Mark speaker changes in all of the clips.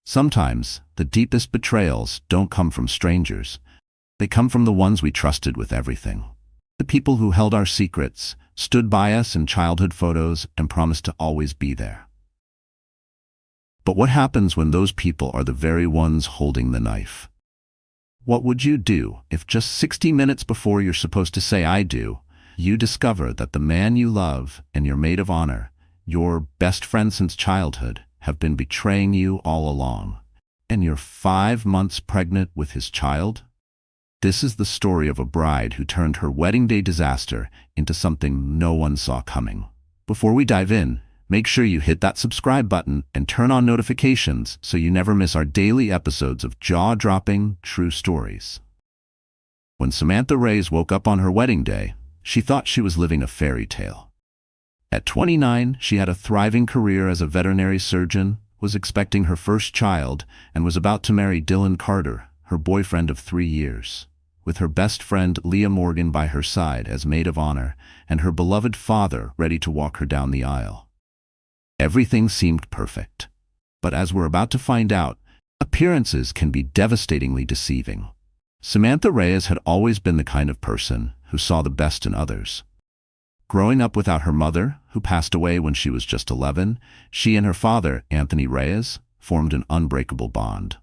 Speaker 1: Sometimes, the deepest betrayals don't come from strangers. They come from the ones we trusted with everything. The people who held our secrets, stood by us in childhood photos, and promised to always be there. But what happens when those people are the very ones holding the knife? What would you do if just 60 minutes before you're supposed to say "I do," you discover that the man you love and your maid of honor, your best friend since childhood, have been betraying you all along, and you're 5 months pregnant with his child? This is the story of a bride who turned her wedding day disaster into something no one saw coming. Before we dive in, make sure you hit that subscribe button and turn on notifications so you never miss our daily episodes of jaw-dropping true stories. When Samantha Reyes woke up on her wedding day, she thought she was living a fairy tale. At 29, she had a thriving career as a veterinary surgeon, was expecting her first child, and was about to marry Dylan Carter, her boyfriend of 3 years, with her best friend Leah Morgan by her side as maid of honor and her beloved father ready to walk her down the aisle. Everything seemed perfect. But as we're about to find out, appearances can be devastatingly deceiving. Samantha Reyes had always been the kind of person who saw the best in others. Growing up without her mother, who passed away when she was just 11, she and her father, Anthony Reyes, formed an unbreakable bond.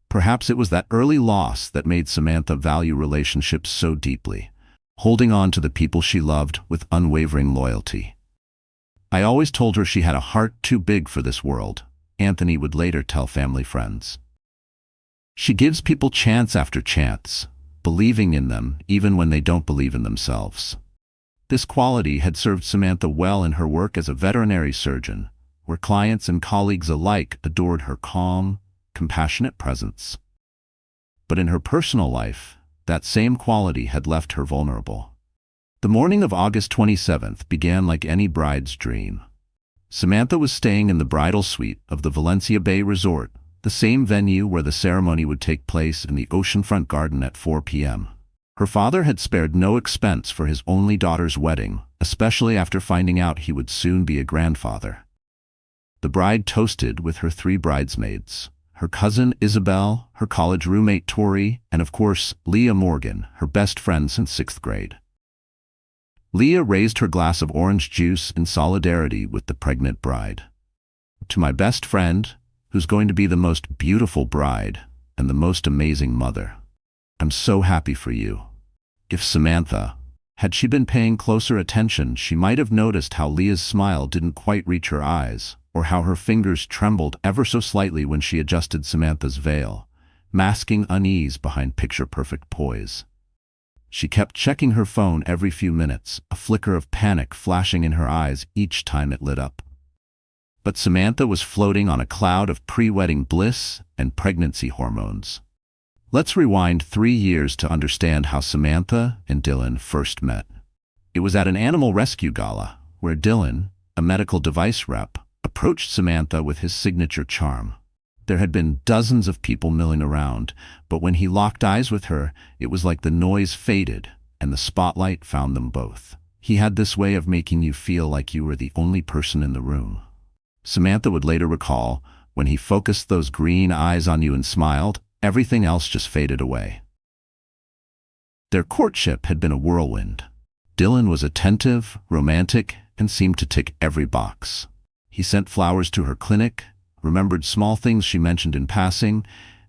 Speaker 1: Perhaps it was that early loss that made Samantha value relationships so deeply, holding on to the people she loved with unwavering loyalty. "I always told her she had a heart too big for this world," Anthony would later tell family friends. "She gives people chance after chance, believing in them even when they don't believe in themselves." This quality had served Samantha well in her work as a veterinary surgeon, where clients and colleagues alike adored her calm, compassionate presence. But in her personal life, that same quality had left her vulnerable. The morning of August 27th began like any bride's dream. Samantha was staying in the bridal suite of the Valencia Bay Resort, the same venue where the ceremony would take place in the oceanfront garden at 4 p.m. Her father had spared no expense for his only daughter's wedding, especially after finding out he would soon be a grandfather. The bride toasted with her 3 bridesmaids: her cousin Isabel, her college roommate Tori, and of course, Leah Morgan, her best friend since 6th grade. Leah raised her glass of orange juice in solidarity with the pregnant bride. "To my best friend, who's going to be the most beautiful bride and the most amazing mother. I'm so happy for you." If Samantha had she been paying closer attention, she might have noticed how Leah's smile didn't quite reach her eyes, or how her fingers trembled ever so slightly when she adjusted Samantha's veil, masking unease behind picture-perfect poise. She kept checking her phone every few minutes, a flicker of panic flashing in her eyes each time it lit up. But Samantha was floating on a cloud of pre-wedding bliss and pregnancy hormones. Let's rewind 3 years to understand how Samantha and Dylan first met. It was at an animal rescue gala, where Dylan, a medical device rep, approached Samantha with his signature charm. There had been dozens of people milling around, but when he locked eyes with her, it was like the noise faded and the spotlight found them both. He had this way of making you feel like you were the only person in the room. Samantha would later recall, when he focused those green eyes on you and smiled, everything else just faded away. Their courtship had been a whirlwind. Dylan was attentive, romantic, and seemed to tick every box. He sent flowers to her clinic, remembered small things she mentioned in passing,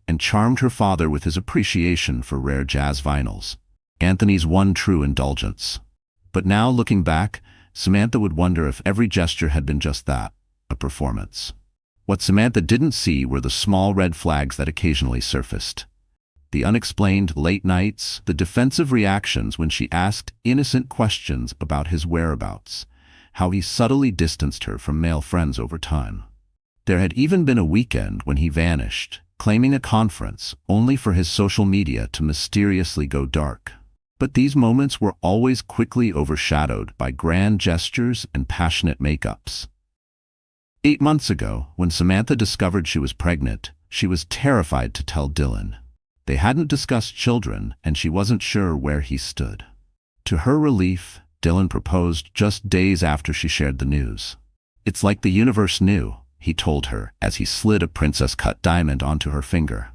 Speaker 1: and charmed her father with his appreciation for rare jazz vinyls, Anthony's one true indulgence. But now, looking back, Samantha would wonder if every gesture had been just that, a performance. What Samantha didn't see were the small red flags that occasionally surfaced. The unexplained late nights, the defensive reactions when she asked innocent questions about his whereabouts, how he subtly distanced her from male friends over time. There had even been a weekend when he vanished, claiming a conference, only for his social media to mysteriously go dark. But these moments were always quickly overshadowed by grand gestures and passionate makeups. 8 months ago, when Samantha discovered she was pregnant, she was terrified to tell Dylan. They hadn't discussed children, and she wasn't sure where he stood. To her relief, Dylan proposed just days after she shared the news. "It's like the universe knew," he told her as he slid a princess-cut diamond onto her finger.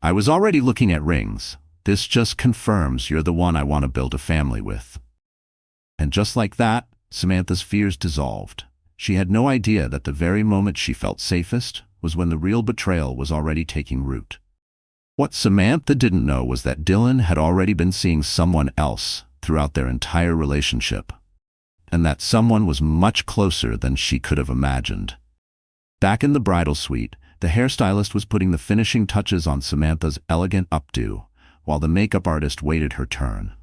Speaker 1: I was already looking at rings. This just confirms you're the one I want to build a family with. And just like that, Samantha's fears dissolved. She had no idea that the very moment she felt safest was when the real betrayal was already taking root. What Samantha didn't know was that Dylan had already been seeing someone else throughout their entire relationship, and that someone was much closer than she could have imagined. Back in the bridal suite, the hairstylist was putting the finishing touches on Samantha's elegant updo, while the makeup artist waited her turn.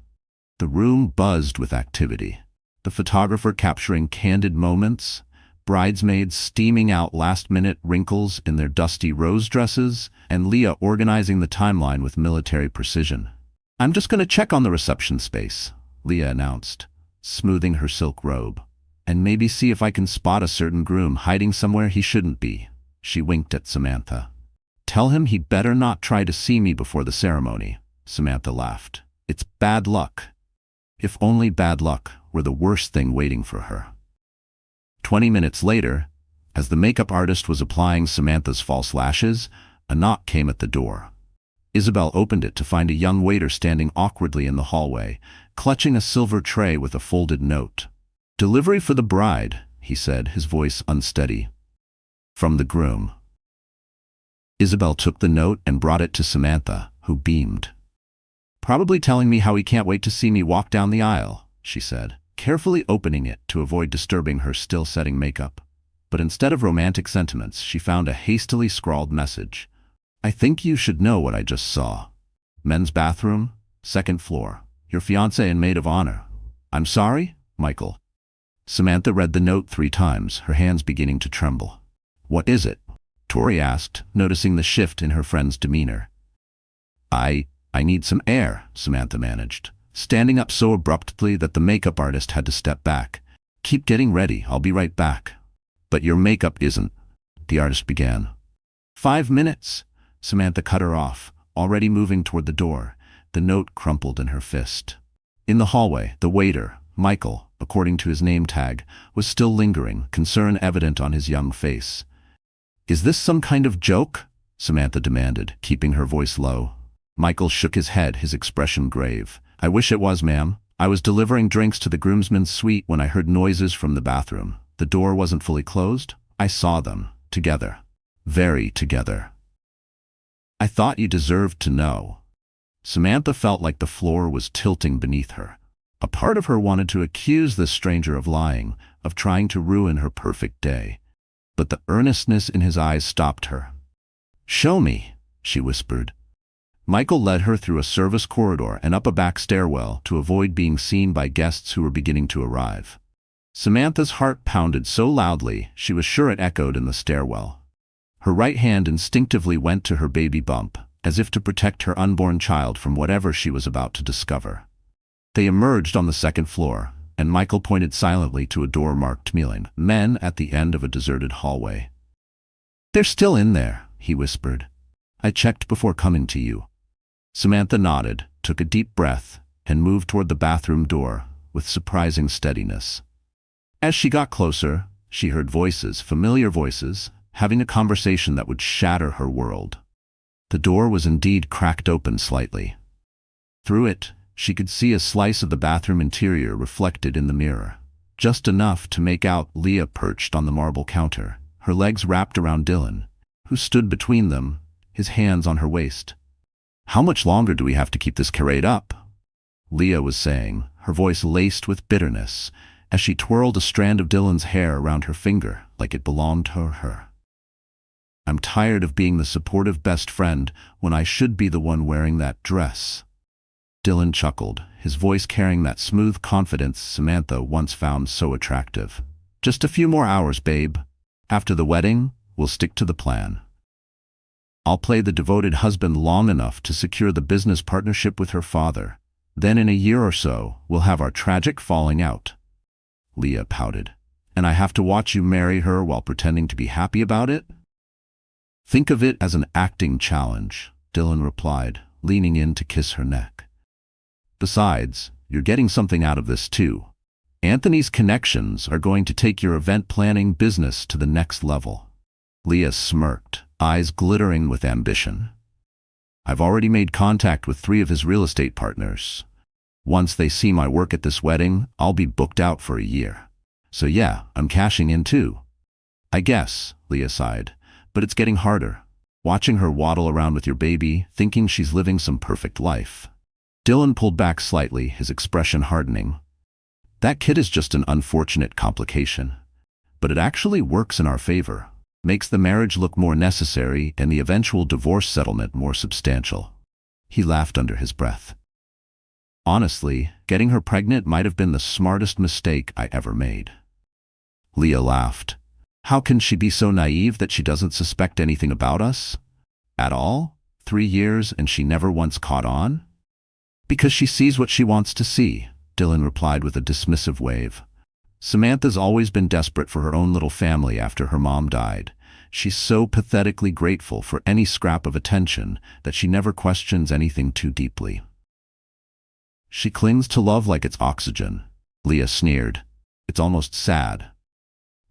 Speaker 1: The room buzzed with activity. The photographer capturing candid moments, bridesmaids steaming out last-minute wrinkles in their dusty rose dresses, and Leah organizing the timeline with military precision. I'm just going to check on the reception space, Leah announced, smoothing her silk robe, and maybe see if I can spot a certain groom hiding somewhere he shouldn't be. She winked at Samantha. Tell him he better not try to see me before the ceremony, Samantha laughed. It's bad luck. If only bad luck were the worst thing waiting for her. 20 minutes later, as the makeup artist was applying Samantha's false lashes, a knock came at the door. Isabel opened it to find a young waiter standing awkwardly in the hallway, clutching a silver tray with a folded note. Delivery for the bride, he said, his voice unsteady. From the groom. Isabel took the note and brought it to Samantha, who beamed. Probably telling me how he can't wait to see me walk down the aisle, she said, carefully opening it to avoid disturbing her still-setting makeup. But instead of romantic sentiments, she found a hastily scrawled message. I think you should know what I just saw. Men's bathroom, 2nd floor. Your fiancé and maid of honor. I'm sorry, Michael. Samantha read the note 3 times, her hands beginning to tremble. What is it? Tori asked, noticing the shift in her friend's demeanor. I need some air, Samantha managed, standing up so abruptly that the makeup artist had to step back. Keep getting ready, I'll be right back. But your makeup isn't, the artist began. 5 minutes, Samantha cut her off, already moving toward the door, the note crumpled in her fist. In the hallway, the waiter, Michael, according to his name tag, was still lingering, concern evident on his young face. Is this some kind of joke? Samantha demanded, keeping her voice low. Michael shook his head, his expression grave. I wish it was, ma'am. I was delivering drinks to the groomsmen's suite when I heard noises from the bathroom. The door wasn't fully closed. I saw them. Together. Very together. I thought you deserved to know. Samantha felt like the floor was tilting beneath her. A part of her wanted to accuse this stranger of lying, of trying to ruin her perfect day. But the earnestness in his eyes stopped her. Show me, she whispered. Michael led her through a service corridor and up a back stairwell to avoid being seen by guests who were beginning to arrive. Samantha's heart pounded so loudly she was sure it echoed in the stairwell. Her right hand instinctively went to her baby bump, as if to protect her unborn child from whatever she was about to discover. They emerged on the 2nd floor, and Michael pointed silently to a door marked Men at the end of a deserted hallway. They're still in there, he whispered. I checked before coming to you. Samantha nodded, took a deep breath, and moved toward the bathroom door with surprising steadiness. As she got closer, she heard voices, familiar voices, having a conversation that would shatter her world. The door was indeed cracked open slightly. Through it, she could see a slice of the bathroom interior reflected in the mirror, just enough to make out Leah perched on the marble counter, her legs wrapped around Dylan, who stood between them, his hands on her waist. How much longer do we have to keep this charade up? Leah was saying, her voice laced with bitterness, as she twirled a strand of Dylan's hair around her finger like it belonged to her. I'm tired of being the supportive best friend when I should be the one wearing that dress. Dylan chuckled, his voice carrying that smooth confidence Samantha once found so attractive. Just a few more hours, babe. After the wedding, we'll stick to the plan. I'll play the devoted husband long enough to secure the business partnership with her father. Then in a year or so, we'll have our tragic falling out. Leah pouted. And I have to watch you marry her while pretending to be happy about it? Think of it as an acting challenge, Dylan replied, leaning in to kiss her neck. Besides, you're getting something out of this too. Anthony's connections are going to take your event planning business to the next level. Leah smirked, eyes glittering with ambition. I've already made contact with 3 of his real estate partners. Once they see my work at this wedding, I'll be booked out for a year. So yeah, I'm cashing in too. I guess, Leah sighed, but it's getting harder. Watching her waddle around with your baby, thinking she's living some perfect life. Dylan pulled back slightly, his expression hardening. That kid is just an unfortunate complication. But it actually works in our favor. Makes the marriage look more necessary and the eventual divorce settlement more substantial. He laughed under his breath. Honestly, getting her pregnant might have been the smartest mistake I ever made. Leah laughed. How can she be so naive that she doesn't suspect anything about us? At all? 3 years and she never once caught on? Because she sees what she wants to see, Dylan replied with a dismissive wave. Samantha's always been desperate for her own little family after her mom died. She's so pathetically grateful for any scrap of attention that she never questions anything too deeply. She clings to love like it's oxygen, Leah sneered. It's almost sad.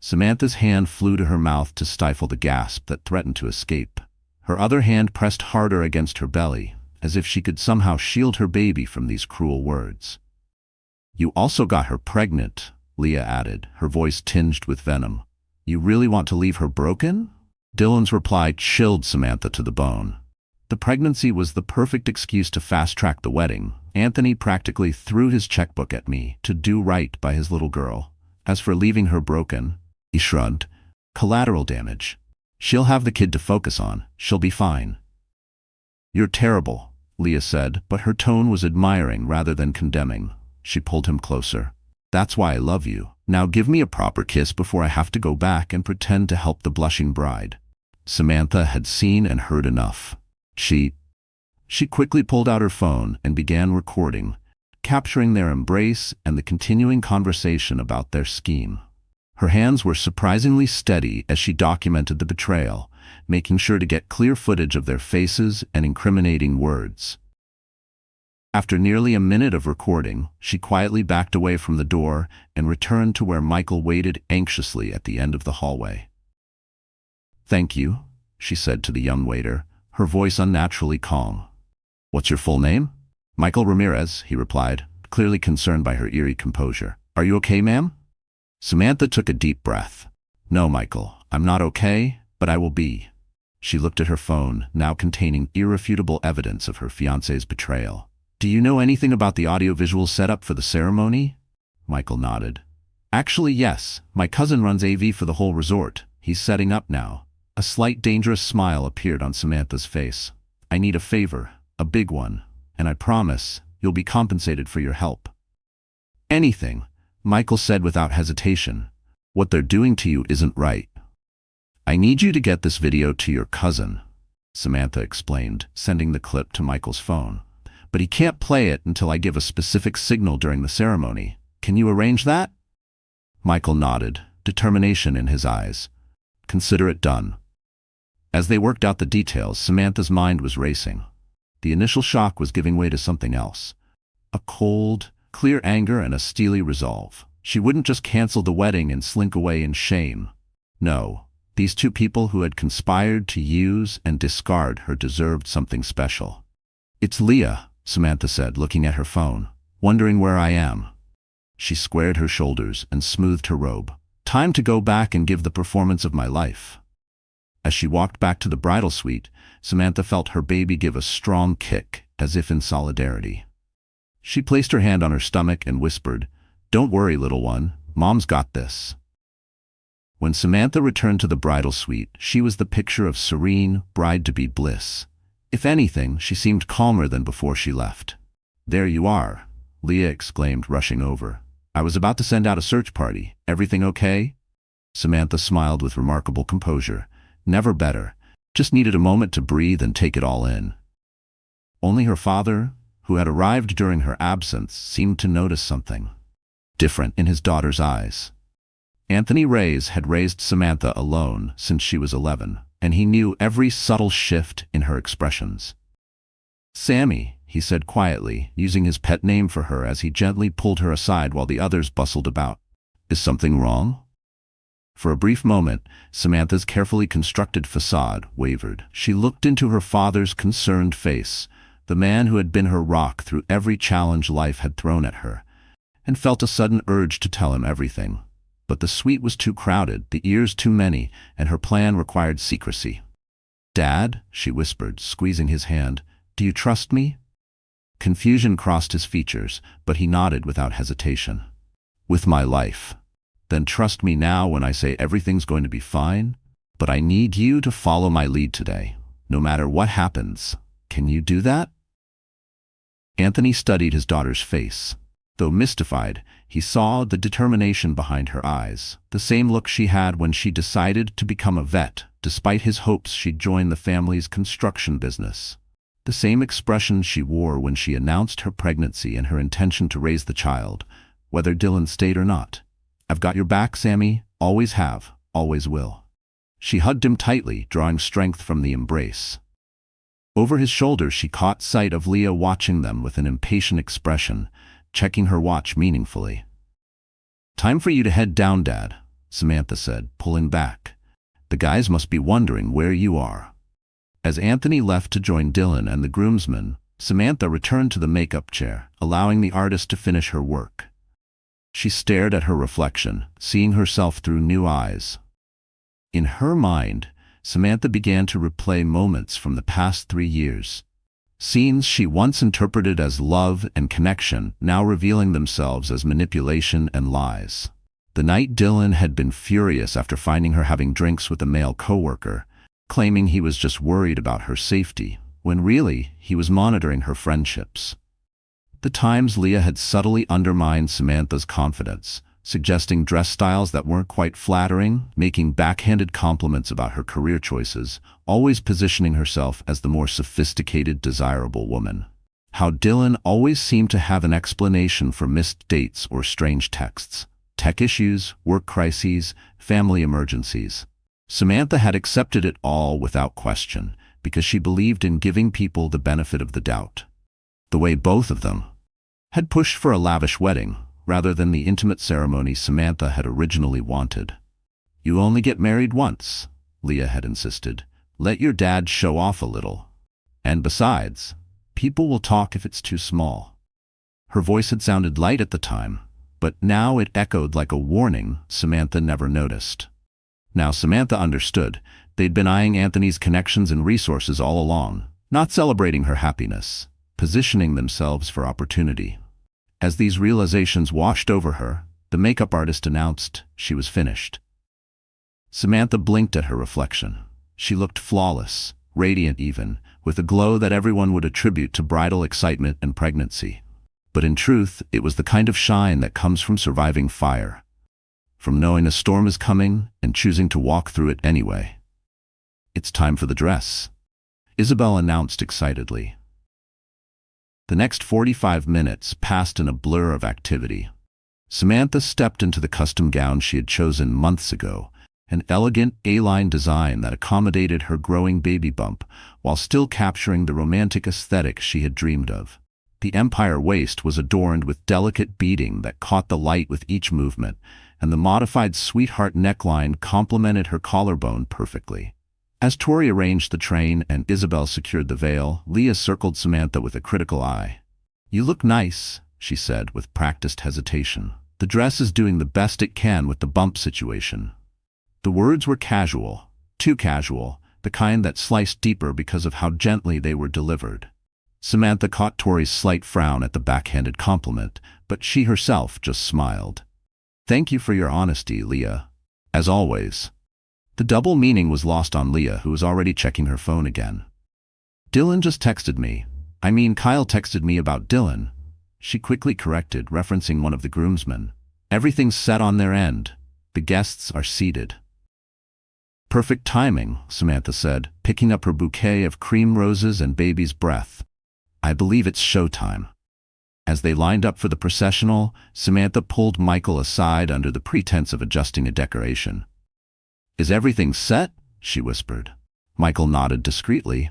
Speaker 1: Samantha's hand flew to her mouth to stifle the gasp that threatened to escape. Her other hand pressed harder against her belly, as if she could somehow shield her baby from these cruel words. You also got her pregnant, Leah added, her voice tinged with venom. You really want to leave her broken? Dylan's reply chilled Samantha to the bone. The pregnancy was the perfect excuse to fast-track the wedding. Anthony practically threw his checkbook at me to do right by his little girl. As for leaving her broken, he shrugged. Collateral damage. She'll have the kid to focus on. She'll be fine. You're terrible, Leah said, but her tone was admiring rather than condemning. She pulled him closer. That's why I love you. Now give me a proper kiss before I have to go back and pretend to help the blushing bride. Samantha had seen and heard enough. She quickly pulled out her phone and began recording, capturing their embrace and the continuing conversation about their scheme. Her hands were surprisingly steady as she documented the betrayal, making sure to get clear footage of their faces and incriminating words. After nearly a minute of recording, she quietly backed away from the door and returned to where Michael waited anxiously at the end of the hallway. Thank you, she said to the young waiter, her voice unnaturally calm. What's your full name? Michael Ramirez, he replied, clearly concerned by her eerie composure. Are you okay, ma'am? Samantha took a deep breath. No, Michael, I'm not okay, but I will be. She looked at her phone, now containing irrefutable evidence of her fiancé's betrayal. Do you know anything about the audiovisual setup for the ceremony? Michael nodded. Actually, yes. My cousin runs AV for the whole resort. He's setting up now. A slight dangerous smile appeared on Samantha's face. I need a favor, a big one, and I promise you'll be compensated for your help. Anything, Michael said without hesitation. What they're doing to you isn't right. I need you to get this video to your cousin, Samantha explained, sending the clip to Michael's phone. But he can't play it until I give a specific signal during the ceremony. Can you arrange that? Michael nodded, determination in his eyes. Consider it done. As they worked out the details, Samantha's mind was racing. The initial shock was giving way to something else. A cold, clear anger and a steely resolve. She wouldn't just cancel the wedding and slink away in shame. No, these 2 people who had conspired to use and discard her deserved something special. It's Leah, Samantha said, looking at her phone, wondering where I am. She squared her shoulders and smoothed her robe. Time to go back and give the performance of my life. As she walked back to the bridal suite, Samantha felt her baby give a strong kick, as if in solidarity. She placed her hand on her stomach and whispered, Don't worry, little one, Mom's got this. When Samantha returned to the bridal suite, she was the picture of serene, bride-to-be bliss. If anything, she seemed calmer than before she left. There you are, Leah exclaimed, rushing over. I was about to send out a search party. Everything okay? Samantha smiled with remarkable composure. Never better. Just needed a moment to breathe and take it all in. Only her father, who had arrived during her absence, seemed to notice something different in his daughter's eyes. Anthony Reyes had raised Samantha alone since she was 11, and he knew every subtle shift in her expressions. Sammy, he said quietly, using his pet name for her as he gently pulled her aside while the others bustled about. Is something wrong? For a brief moment, Samantha's carefully constructed facade wavered. She looked into her father's concerned face, the man who had been her rock through every challenge life had thrown at her, and felt a sudden urge to tell him everything. But the suite was too crowded, the ears too many, and her plan required secrecy. "Dad," she whispered, squeezing his hand, "do you trust me?" Confusion crossed his features, but he nodded without hesitation. "With my life." "Then trust me now when I say everything's going to be fine? But I need you to follow my lead today, no matter what happens. Can you do that?" Anthony studied his daughter's face. Though mystified, he saw the determination behind her eyes, the same look she had when she decided to become a vet, despite his hopes she'd join the family's construction business. The same expression she wore when she announced her pregnancy and her intention to raise the child, whether Dylan stayed or not. "I've got your back, Sammy. Always have, always will." She hugged him tightly, drawing strength from the embrace. Over his shoulder she caught sight of Leah watching them with an impatient expression, checking her watch meaningfully. "Time for you to head down, Dad," Samantha said, pulling back. "The guys must be wondering where you are." As Anthony left to join Dylan and the groomsmen, Samantha returned to the makeup chair, allowing the artist to finish her work. She stared at her reflection, seeing herself through new eyes. In her mind, Samantha began to replay moments from the past 3 years. Scenes she once interpreted as love and connection, now revealing themselves as manipulation and lies. The night Dylan had been furious after finding her having drinks with a male coworker, claiming he was just worried about her safety, when really he was monitoring her friendships. The times Leah had subtly undermined Samantha's confidence, suggesting dress styles that weren't quite flattering, making backhanded compliments about her career choices, always positioning herself as the more sophisticated, desirable woman. How Dylan always seemed to have an explanation for missed dates or strange texts. Tech issues, work crises, family emergencies. Samantha had accepted it all without question, because she believed in giving people the benefit of the doubt. The way both of them had pushed for a lavish wedding, rather than the intimate ceremony Samantha had originally wanted. "You only get married once," Leah had insisted. "Let your dad show off a little. And besides, people will talk if it's too small." Her voice had sounded light at the time, but now it echoed like a warning Samantha never noticed. Now Samantha understood. They'd been eyeing Anthony's connections and resources all along, not celebrating her happiness, positioning themselves for opportunity. As these realizations washed over her, the makeup artist announced she was finished. Samantha blinked at her reflection. She looked flawless, radiant even, with a glow that everyone would attribute to bridal excitement and pregnancy. But in truth, it was the kind of shine that comes from surviving fire, from knowing a storm is coming and choosing to walk through it anyway. "It's time for the dress," Isabel announced excitedly. The next 45 minutes passed in a blur of activity. Samantha stepped into the custom gown she had chosen months ago, an elegant A-line design that accommodated her growing baby bump while still capturing the romantic aesthetic she had dreamed of. The empire waist was adorned with delicate beading that caught the light with each movement, and the modified sweetheart neckline complemented her collarbone perfectly. As Tori arranged the train and Isabel secured the veil, Leah circled Samantha with a critical eye. "You look nice," she said with practiced hesitation. "The dress is doing the best it can with the bump situation." The words were casual, too casual, the kind that sliced deeper because of how gently they were delivered. Samantha caught Tori's slight frown at the backhanded compliment, but she herself just smiled. "Thank you for your honesty, Leah. As always." The double meaning was lost on Leah, who was already checking her phone again. "Dylan just texted me. I mean, Kyle texted me about Dylan," she quickly corrected, referencing one of the groomsmen. "Everything's set on their end. The guests are seated." "Perfect timing," Samantha said, picking up her bouquet of cream roses and baby's breath. "I believe it's showtime." As they lined up for the processional, Samantha pulled Michael aside under the pretense of adjusting a decoration. "Is everything set?" she whispered. Michael nodded discreetly.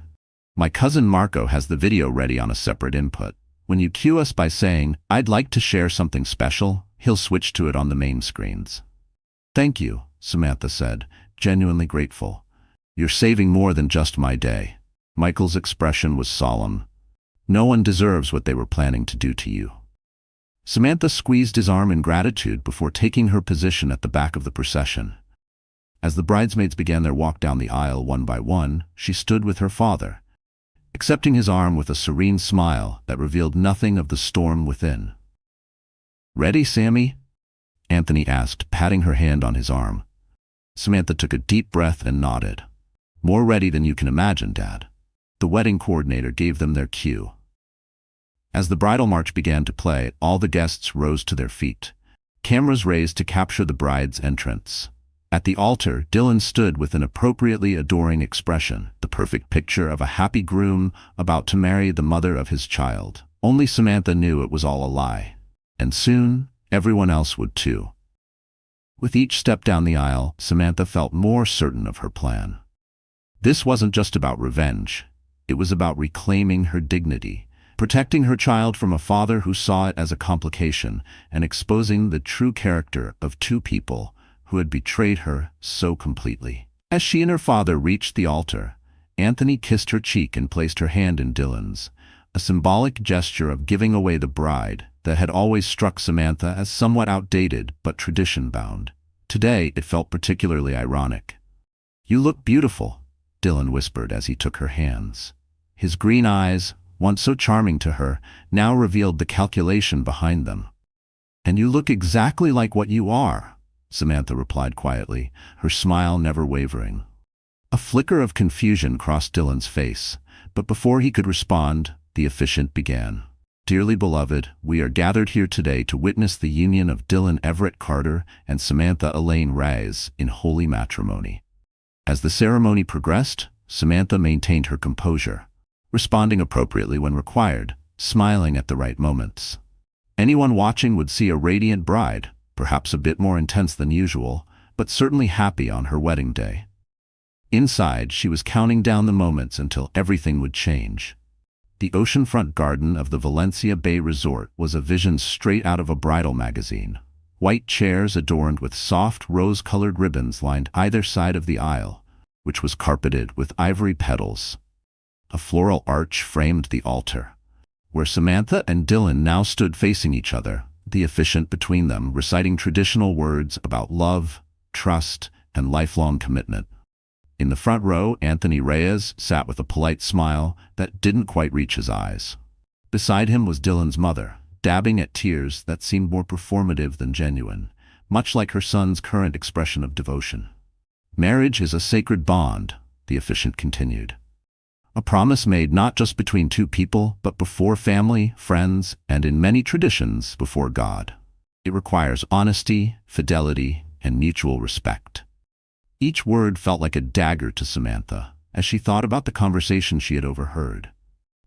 Speaker 1: "My cousin Marco has the video ready on a separate input. When you cue us by saying, 'I'd like to share something special,' he'll switch to it on the main screens." "Thank you," Samantha said, genuinely grateful. "You're saving more than just my day." Michael's expression was solemn. "No one deserves what they were planning to do to you." Samantha squeezed his arm in gratitude before taking her position at the back of the procession. As the bridesmaids began their walk down the aisle one by one, she stood with her father, accepting his arm with a serene smile that revealed nothing of the storm within. "Ready, Sammy?" Anthony asked, patting her hand on his arm. Samantha took a deep breath and nodded. "More ready than you can imagine, Dad." The wedding coordinator gave them their cue. As the bridal march began to play, all the guests rose to their feet, cameras raised to capture the bride's entrance. At the altar, Dylan stood with an appropriately adoring expression, the perfect picture of a happy groom about to marry the mother of his child. Only Samantha knew it was all a lie. And soon, everyone else would too. With each step down the aisle, Samantha felt more certain of her plan. This wasn't just about revenge. It was about reclaiming her dignity, protecting her child from a father who saw it as a complication, and exposing the true character of two people who had betrayed her so completely. As she and her father reached the altar, Anthony kissed her cheek and placed her hand in Dylan's, a symbolic gesture of giving away the bride that had always struck Samantha as somewhat outdated but tradition-bound. Today, it felt particularly ironic. "You look beautiful," Dylan whispered as he took her hands. His green eyes, once so charming to her, now revealed the calculation behind them. "And you look exactly like what you are," Samantha replied quietly, her smile never wavering. A flicker of confusion crossed Dylan's face, but before he could respond, the officiant began. "Dearly beloved, we are gathered here today to witness the union of Dylan Everett Carter and Samantha Elaine Reyes in holy matrimony." As the ceremony progressed, Samantha maintained her composure, responding appropriately when required, smiling at the right moments. Anyone watching would see a radiant bride, perhaps a bit more intense than usual, but certainly happy on her wedding day. Inside, she was counting down the moments until everything would change. The oceanfront garden of the Valencia Bay Resort was a vision straight out of a bridal magazine. White chairs adorned with soft rose-colored ribbons lined either side of the aisle, which was carpeted with ivory petals. A floral arch framed the altar, where Samantha and Dylan now stood facing each other, the officiant between them reciting traditional words about love, trust, and lifelong commitment. In the front row, Anthony Reyes sat with a polite smile that didn't quite reach his eyes. Beside him was Dylan's mother, dabbing at tears that seemed more performative than genuine, much like her son's current expression of devotion. "Marriage is a sacred bond," the officiant continued. "A promise made not just between two people, but before family, friends, and in many traditions, before God. It requires honesty, fidelity, and mutual respect." Each word felt like a dagger to Samantha as she thought about the conversation she had overheard.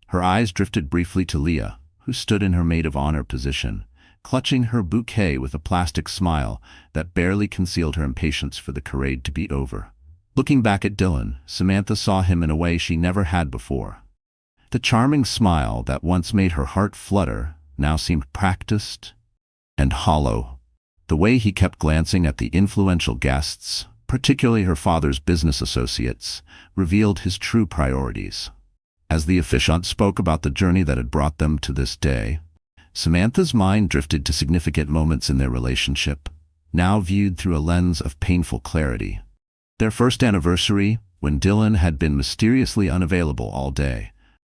Speaker 1: Her eyes drifted briefly to Leah, who stood in her maid of honor position, clutching her bouquet with a plastic smile that barely concealed her impatience for the charade to be over. Looking back at Dylan, Samantha saw him in a way she never had before. The charming smile that once made her heart flutter now seemed practiced and hollow. The way he kept glancing at the influential guests, particularly her father's business associates, revealed his true priorities. As the officiant spoke about the journey that had brought them to this day, Samantha's mind drifted to significant moments in their relationship, now viewed through a lens of painful clarity. Their first anniversary, when Dylan had been mysteriously unavailable all day,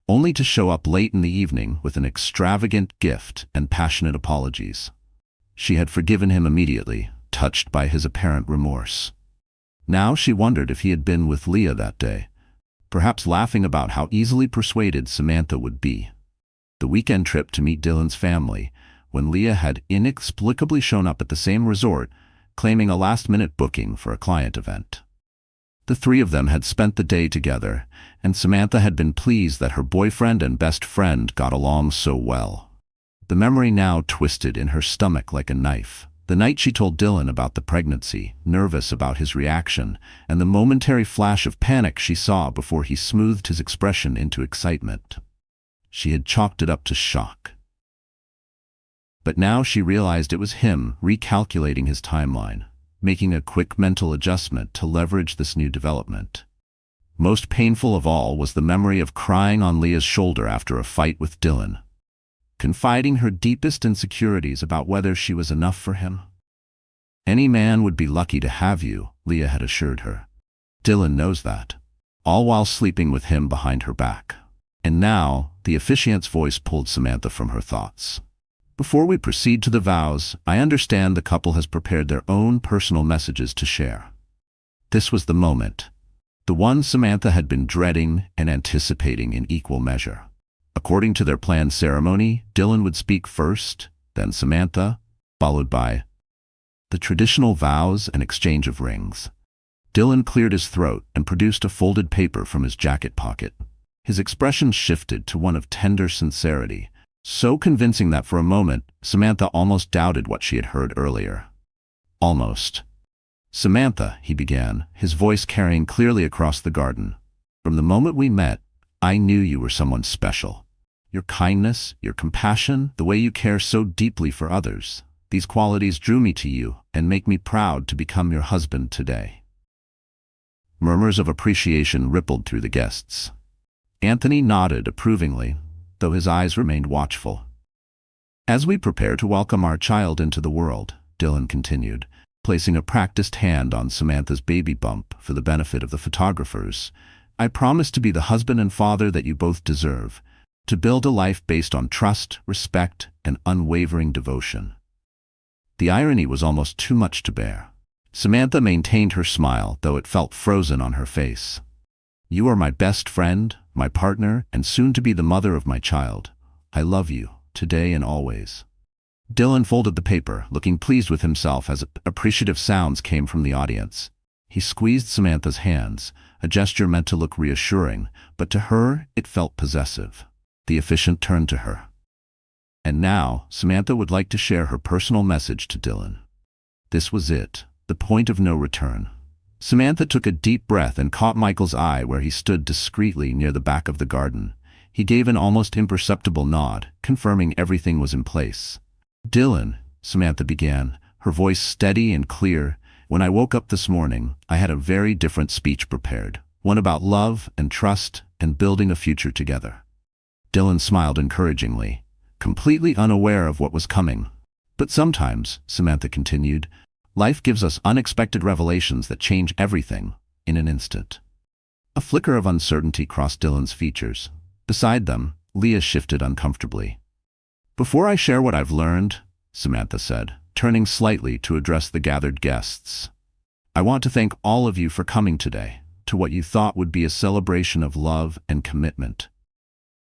Speaker 1: only to show up late in the evening with an extravagant gift and passionate apologies. She had forgiven him immediately, touched by his apparent remorse. Now she wondered if he had been with Leah that day, perhaps laughing about how easily persuaded Samantha would be. The weekend trip to meet Dylan's family, when Leah had inexplicably shown up at the same resort, claiming a last-minute booking for a client event. The three of them had spent the day together, and Samantha had been pleased that her boyfriend and best friend got along so well. The memory now twisted in her stomach like a knife. The night she told Dylan about the pregnancy, nervous about his reaction, and the momentary flash of panic she saw before he smoothed his expression into excitement. She had chalked it up to shock. But now she realized it was him recalculating his timeline. making a quick mental adjustment to leverage this new development. Most painful of all was the memory of crying on Leah's shoulder after a fight with Dylan, confiding her deepest insecurities about whether she was enough for him. "Any man would be lucky to have you," Leah had assured her. "Dylan knows that," all while sleeping with him behind her back. And now, the officiant's voice pulled Samantha from her thoughts. "Before we proceed to the vows, I understand the couple has prepared their own personal messages to share." This was the moment, the one Samantha had been dreading and anticipating in equal measure. According to their planned ceremony, Dylan would speak first, then Samantha, followed by the traditional vows and exchange of rings. Dylan cleared his throat and produced a folded paper from his jacket pocket. His expression shifted to one of tender sincerity, so convincing that for a moment, Samantha almost doubted what she had heard earlier. "Almost. Samantha," he began, his voice carrying clearly across the garden. "From the moment we met, I knew you were someone special. Your kindness, your compassion, the way you care so deeply for others, these qualities drew me to you and make me proud to become your husband today." Murmurs of appreciation rippled through the guests. Anthony nodded approvingly, though his eyes remained watchful. "As we prepare to welcome our child into the world," Dylan continued, placing a practiced hand on Samantha's baby bump for the benefit of the photographers, "I promise to be the husband and father that you both deserve, to build a life based on trust, respect, and unwavering devotion." The irony was almost too much to bear. Samantha maintained her smile, though it felt frozen on her face. "You are my best friend, my partner, and soon to be the mother of my child. I love you, today and always." Dylan folded the paper, looking pleased with himself as appreciative sounds came from the audience. He squeezed Samantha's hands, a gesture meant to look reassuring, but to her it felt possessive. The officiant turned to her. And now, Samantha would like to share her personal message to Dylan. This was it, the point of no return. Samantha took a deep breath and caught Michael's eye where he stood discreetly near the back of the garden. He gave an almost imperceptible nod, confirming everything was in place. "Dylan," Samantha began, her voice steady and clear, "when I woke up this morning, I had a very different speech prepared, one about love and trust and building a future together." Dylan smiled encouragingly, completely unaware of what was coming. "But sometimes," Samantha continued, "life gives us unexpected revelations that change everything in an instant." A flicker of uncertainty crossed Dylan's features. Beside them, Leah shifted uncomfortably. "Before I share what I've learned," Samantha said, turning slightly to address the gathered guests, "I want to thank all of you for coming today, to what you thought would be a celebration of love and commitment."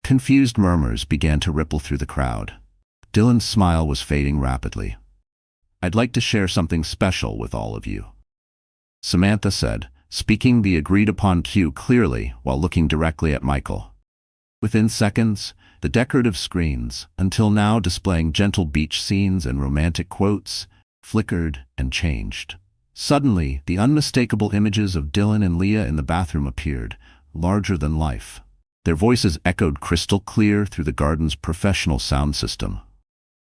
Speaker 1: Confused murmurs began to ripple through the crowd. Dylan's smile was fading rapidly. "I'd like to share something special with all of you," Samantha said, speaking the agreed-upon cue clearly while looking directly at Michael. Within seconds, the decorative screens, until now displaying gentle beach scenes and romantic quotes, flickered and changed. Suddenly, the unmistakable images of Dylan and Leah in the bathroom appeared, larger than life. Their voices echoed crystal clear through the garden's professional sound system.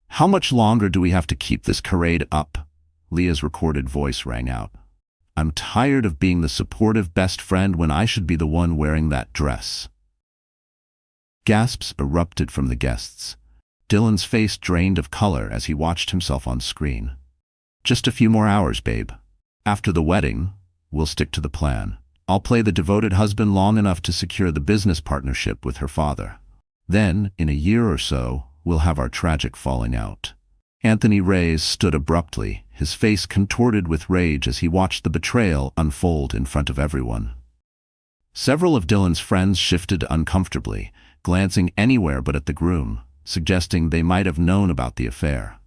Speaker 1: "How much longer do we have to keep this charade up?" Leah's recorded voice rang out. "I'm tired of being the supportive best friend when I should be the one wearing that dress." Gasps erupted from the guests. Dylan's face drained of color as he watched himself on screen. "Just a few more hours, babe. After the wedding, we'll stick to the plan. I'll play the devoted husband long enough to secure the business partnership with her father. Then, in a year or so, we'll have our tragic falling out." Anthony Reyes stood abruptly, his face contorted with rage as he watched the betrayal unfold in front of everyone. Several of Dylan's friends shifted uncomfortably, glancing anywhere but at the groom, suggesting they might have known about the affair.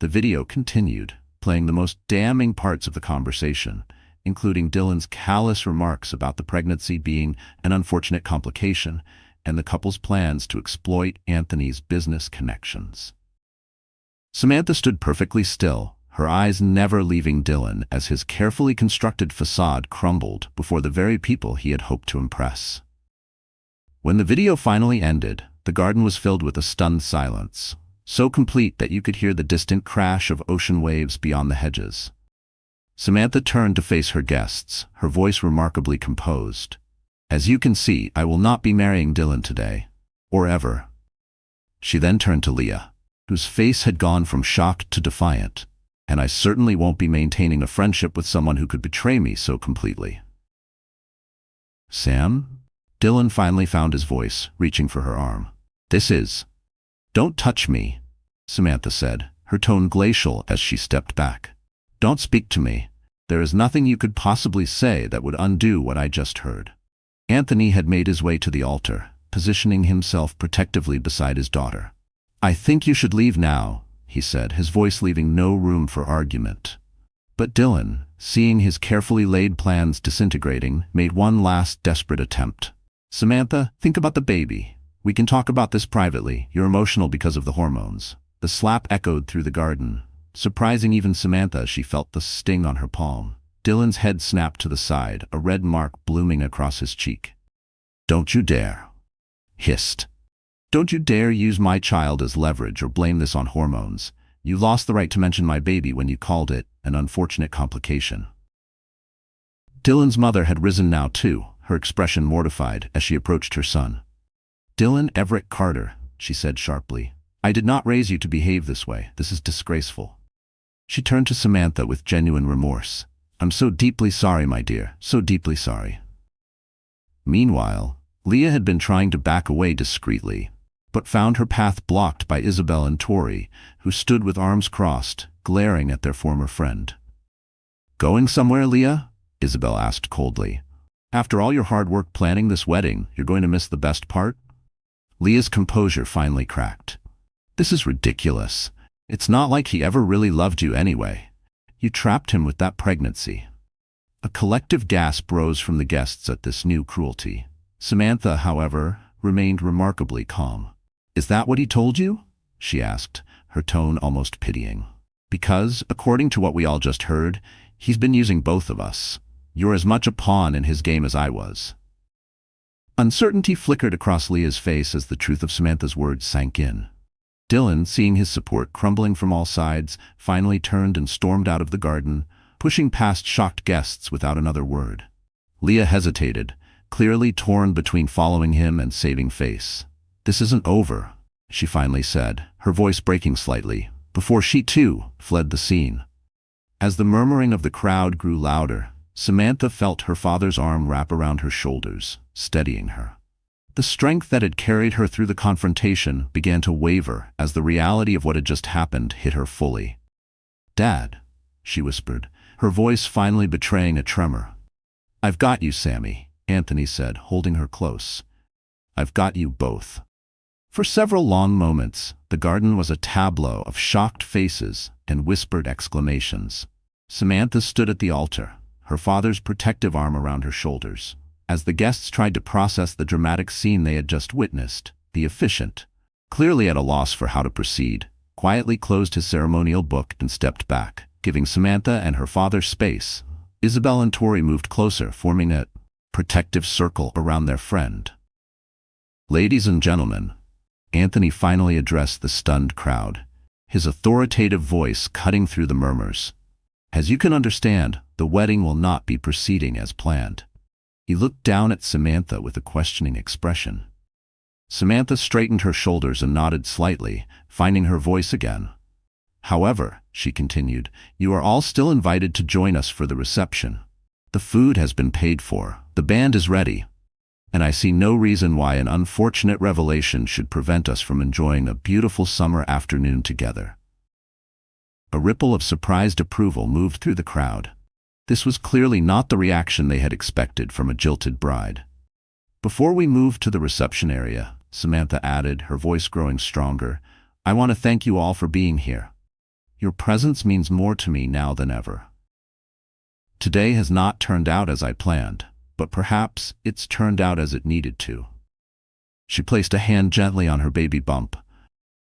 Speaker 1: The video continued, playing the most damning parts of the conversation, including Dylan's callous remarks about the pregnancy being an unfortunate complication and the couple's plans to exploit Anthony's business connections. Samantha stood perfectly still, her eyes never leaving Dylan as his carefully constructed facade crumbled before the very people he had hoped to impress. When the video finally ended, the garden was filled with a stunned silence, so complete that you could hear the distant crash of ocean waves beyond the hedges. Samantha turned to face her guests, her voice remarkably composed. As you can see, I will not be marrying Dylan today. Or ever. She then turned to Leah, whose face had gone from shocked to defiant. And I certainly won't be maintaining a friendship with someone who could betray me so completely. Sam? Dylan finally found his voice, reaching for her arm. This is... Don't touch me, Samantha said, her tone glacial as she stepped back. Don't speak to me. There is nothing you could possibly say that would undo what I just heard. Anthony had made his way to the altar, positioning himself protectively beside his daughter. I think you should leave now, he said, his voice leaving no room for argument. But Dylan, seeing his carefully laid plans disintegrating, made one last desperate attempt. Samantha, think about the baby. We can talk about this privately. You're emotional because of the hormones. The slap echoed through the garden, surprising even Samantha as she felt the sting on her palm. Dylan's head snapped to the side, a red mark blooming across his cheek. Don't you dare. Hissed. Don't you dare use my child as leverage or blame this on hormones. You lost the right to mention my baby when you called it an unfortunate complication. Dylan's mother had risen now too, her expression mortified as she approached her son. Dylan Everett Carter, she said sharply. I did not raise you to behave this way. This is disgraceful. She turned to Samantha with genuine remorse. I'm so deeply sorry, my dear, so deeply sorry. Meanwhile, Leah had been trying to back away discreetly, but found her path blocked by Isabel and Tori, who stood with arms crossed, glaring at their former friend. Going somewhere, Leah? Isabel asked coldly. After all your hard work planning this wedding, you're going to miss the best part? Leah's composure finally cracked. This is ridiculous. It's not like he ever really loved you anyway. You trapped him with that pregnancy. A collective gasp rose from the guests at this new cruelty. Samantha, however, remained remarkably calm. Is that what he told you? She asked, her tone almost pitying. Because, according to what we all just heard, he's been using both of us. You're as much a pawn in his game as I was. Uncertainty flickered across Leah's face as the truth of Samantha's words sank in. Dylan, seeing his support crumbling from all sides, finally turned and stormed out of the garden, pushing past shocked guests without another word. Leah hesitated, clearly torn between following him and saving face. This isn't over, she finally said, her voice breaking slightly, before she too fled the scene. As the murmuring of the crowd grew louder, Samantha felt her father's arm wrap around her shoulders, steadying her. The strength that had carried her through the confrontation began to waver as the reality of what had just happened hit her fully. Dad, she whispered, her voice finally betraying a tremor. I've got you, Sammy, Anthony said, holding her close. I've got you both. For several long moments, the garden was a tableau of shocked faces and whispered exclamations. Samantha stood at the altar, her father's protective arm around her shoulders. As the guests tried to process the dramatic scene they had just witnessed, the officiant, clearly at a loss for how to proceed, quietly closed his ceremonial book and stepped back, giving Samantha and her father space. Isabel and Tori moved closer, forming a protective circle around their friend. Ladies and gentlemen, Anthony finally addressed the stunned crowd, his authoritative voice cutting through the murmurs. As you can understand, the wedding will not be proceeding as planned. He looked down at Samantha with a questioning expression. Samantha straightened her shoulders and nodded slightly, finding her voice again. However, she continued, you are all still invited to join us for the reception. The food has been paid for, the band is ready, and I see no reason why an unfortunate revelation should prevent us from enjoying a beautiful summer afternoon together. A ripple of surprised approval moved through the crowd. This was clearly not the reaction they had expected from a jilted bride. Before we move to the reception area, Samantha added, her voice growing stronger, I want to thank you all for being here. Your presence means more to me now than ever. Today has not turned out as I planned, but perhaps it's turned out as it needed to. She placed a hand gently on her baby bump.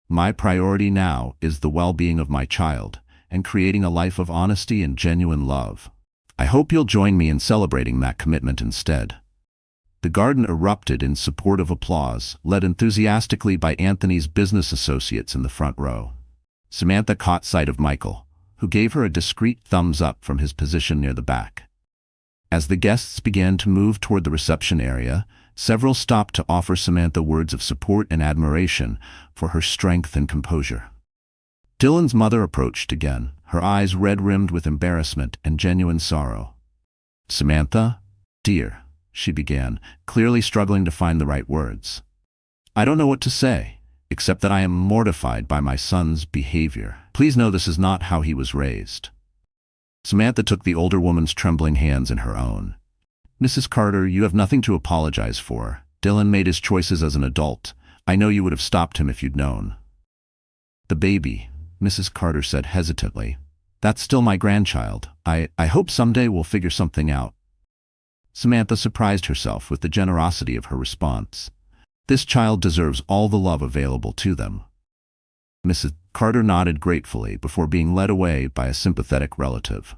Speaker 1: My priority now is the well-being of my child and creating a life of honesty and genuine love. I hope you'll join me in celebrating that commitment instead. The garden erupted in supportive applause, led enthusiastically by Anthony's business associates in the front row. Samantha caught sight of Michael, who gave her a discreet thumbs up from his position near the back. As the guests began to move toward the reception area, several stopped to offer Samantha words of support and admiration for her strength and composure. Dylan's mother approached again, her eyes red-rimmed with embarrassment and genuine sorrow. "Samantha, dear," she began, clearly struggling to find the right words. "I don't know what to say, except that I am mortified by my son's behavior. Please know this is not how he was raised." Samantha took the older woman's trembling hands in her own. "Mrs. Carter, you have nothing to apologize for. Dylan made his choices as an adult. I know you would have stopped him if you'd known." "The baby," Mrs. Carter said hesitantly. "That's still my grandchild. I hope someday we'll figure something out." Samantha surprised herself with the generosity of her response. This child deserves all the love available to them. Mrs. Carter nodded gratefully before being led away by a sympathetic relative.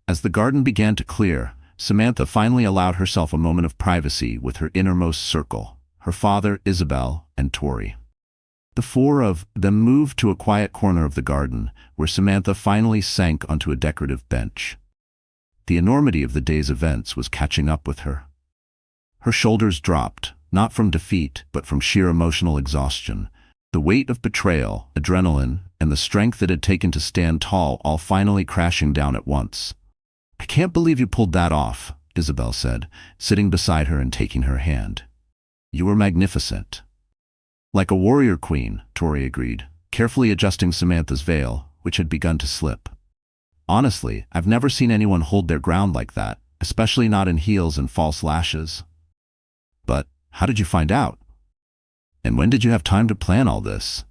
Speaker 1: As the garden began to clear, Samantha finally allowed herself a moment of privacy with her innermost circle, her father, Isabel, and Tori. The four of them moved to a quiet corner of the garden, where Samantha finally sank onto a decorative bench. The enormity of the day's events was catching up with her. Her shoulders dropped, not from defeat, but from sheer emotional exhaustion. The weight of betrayal, adrenaline, and the strength it had taken to stand tall all finally crashing down at once. "I can't believe you pulled that off," Isabel said, sitting beside her and taking her hand. "You were magnificent." "Like a warrior queen," Tori agreed, carefully adjusting Samantha's veil, which had begun to slip. "Honestly, I've never seen anyone hold their ground like that, especially not in heels and false lashes." "But how did you find out? And when did you have time to plan all this?"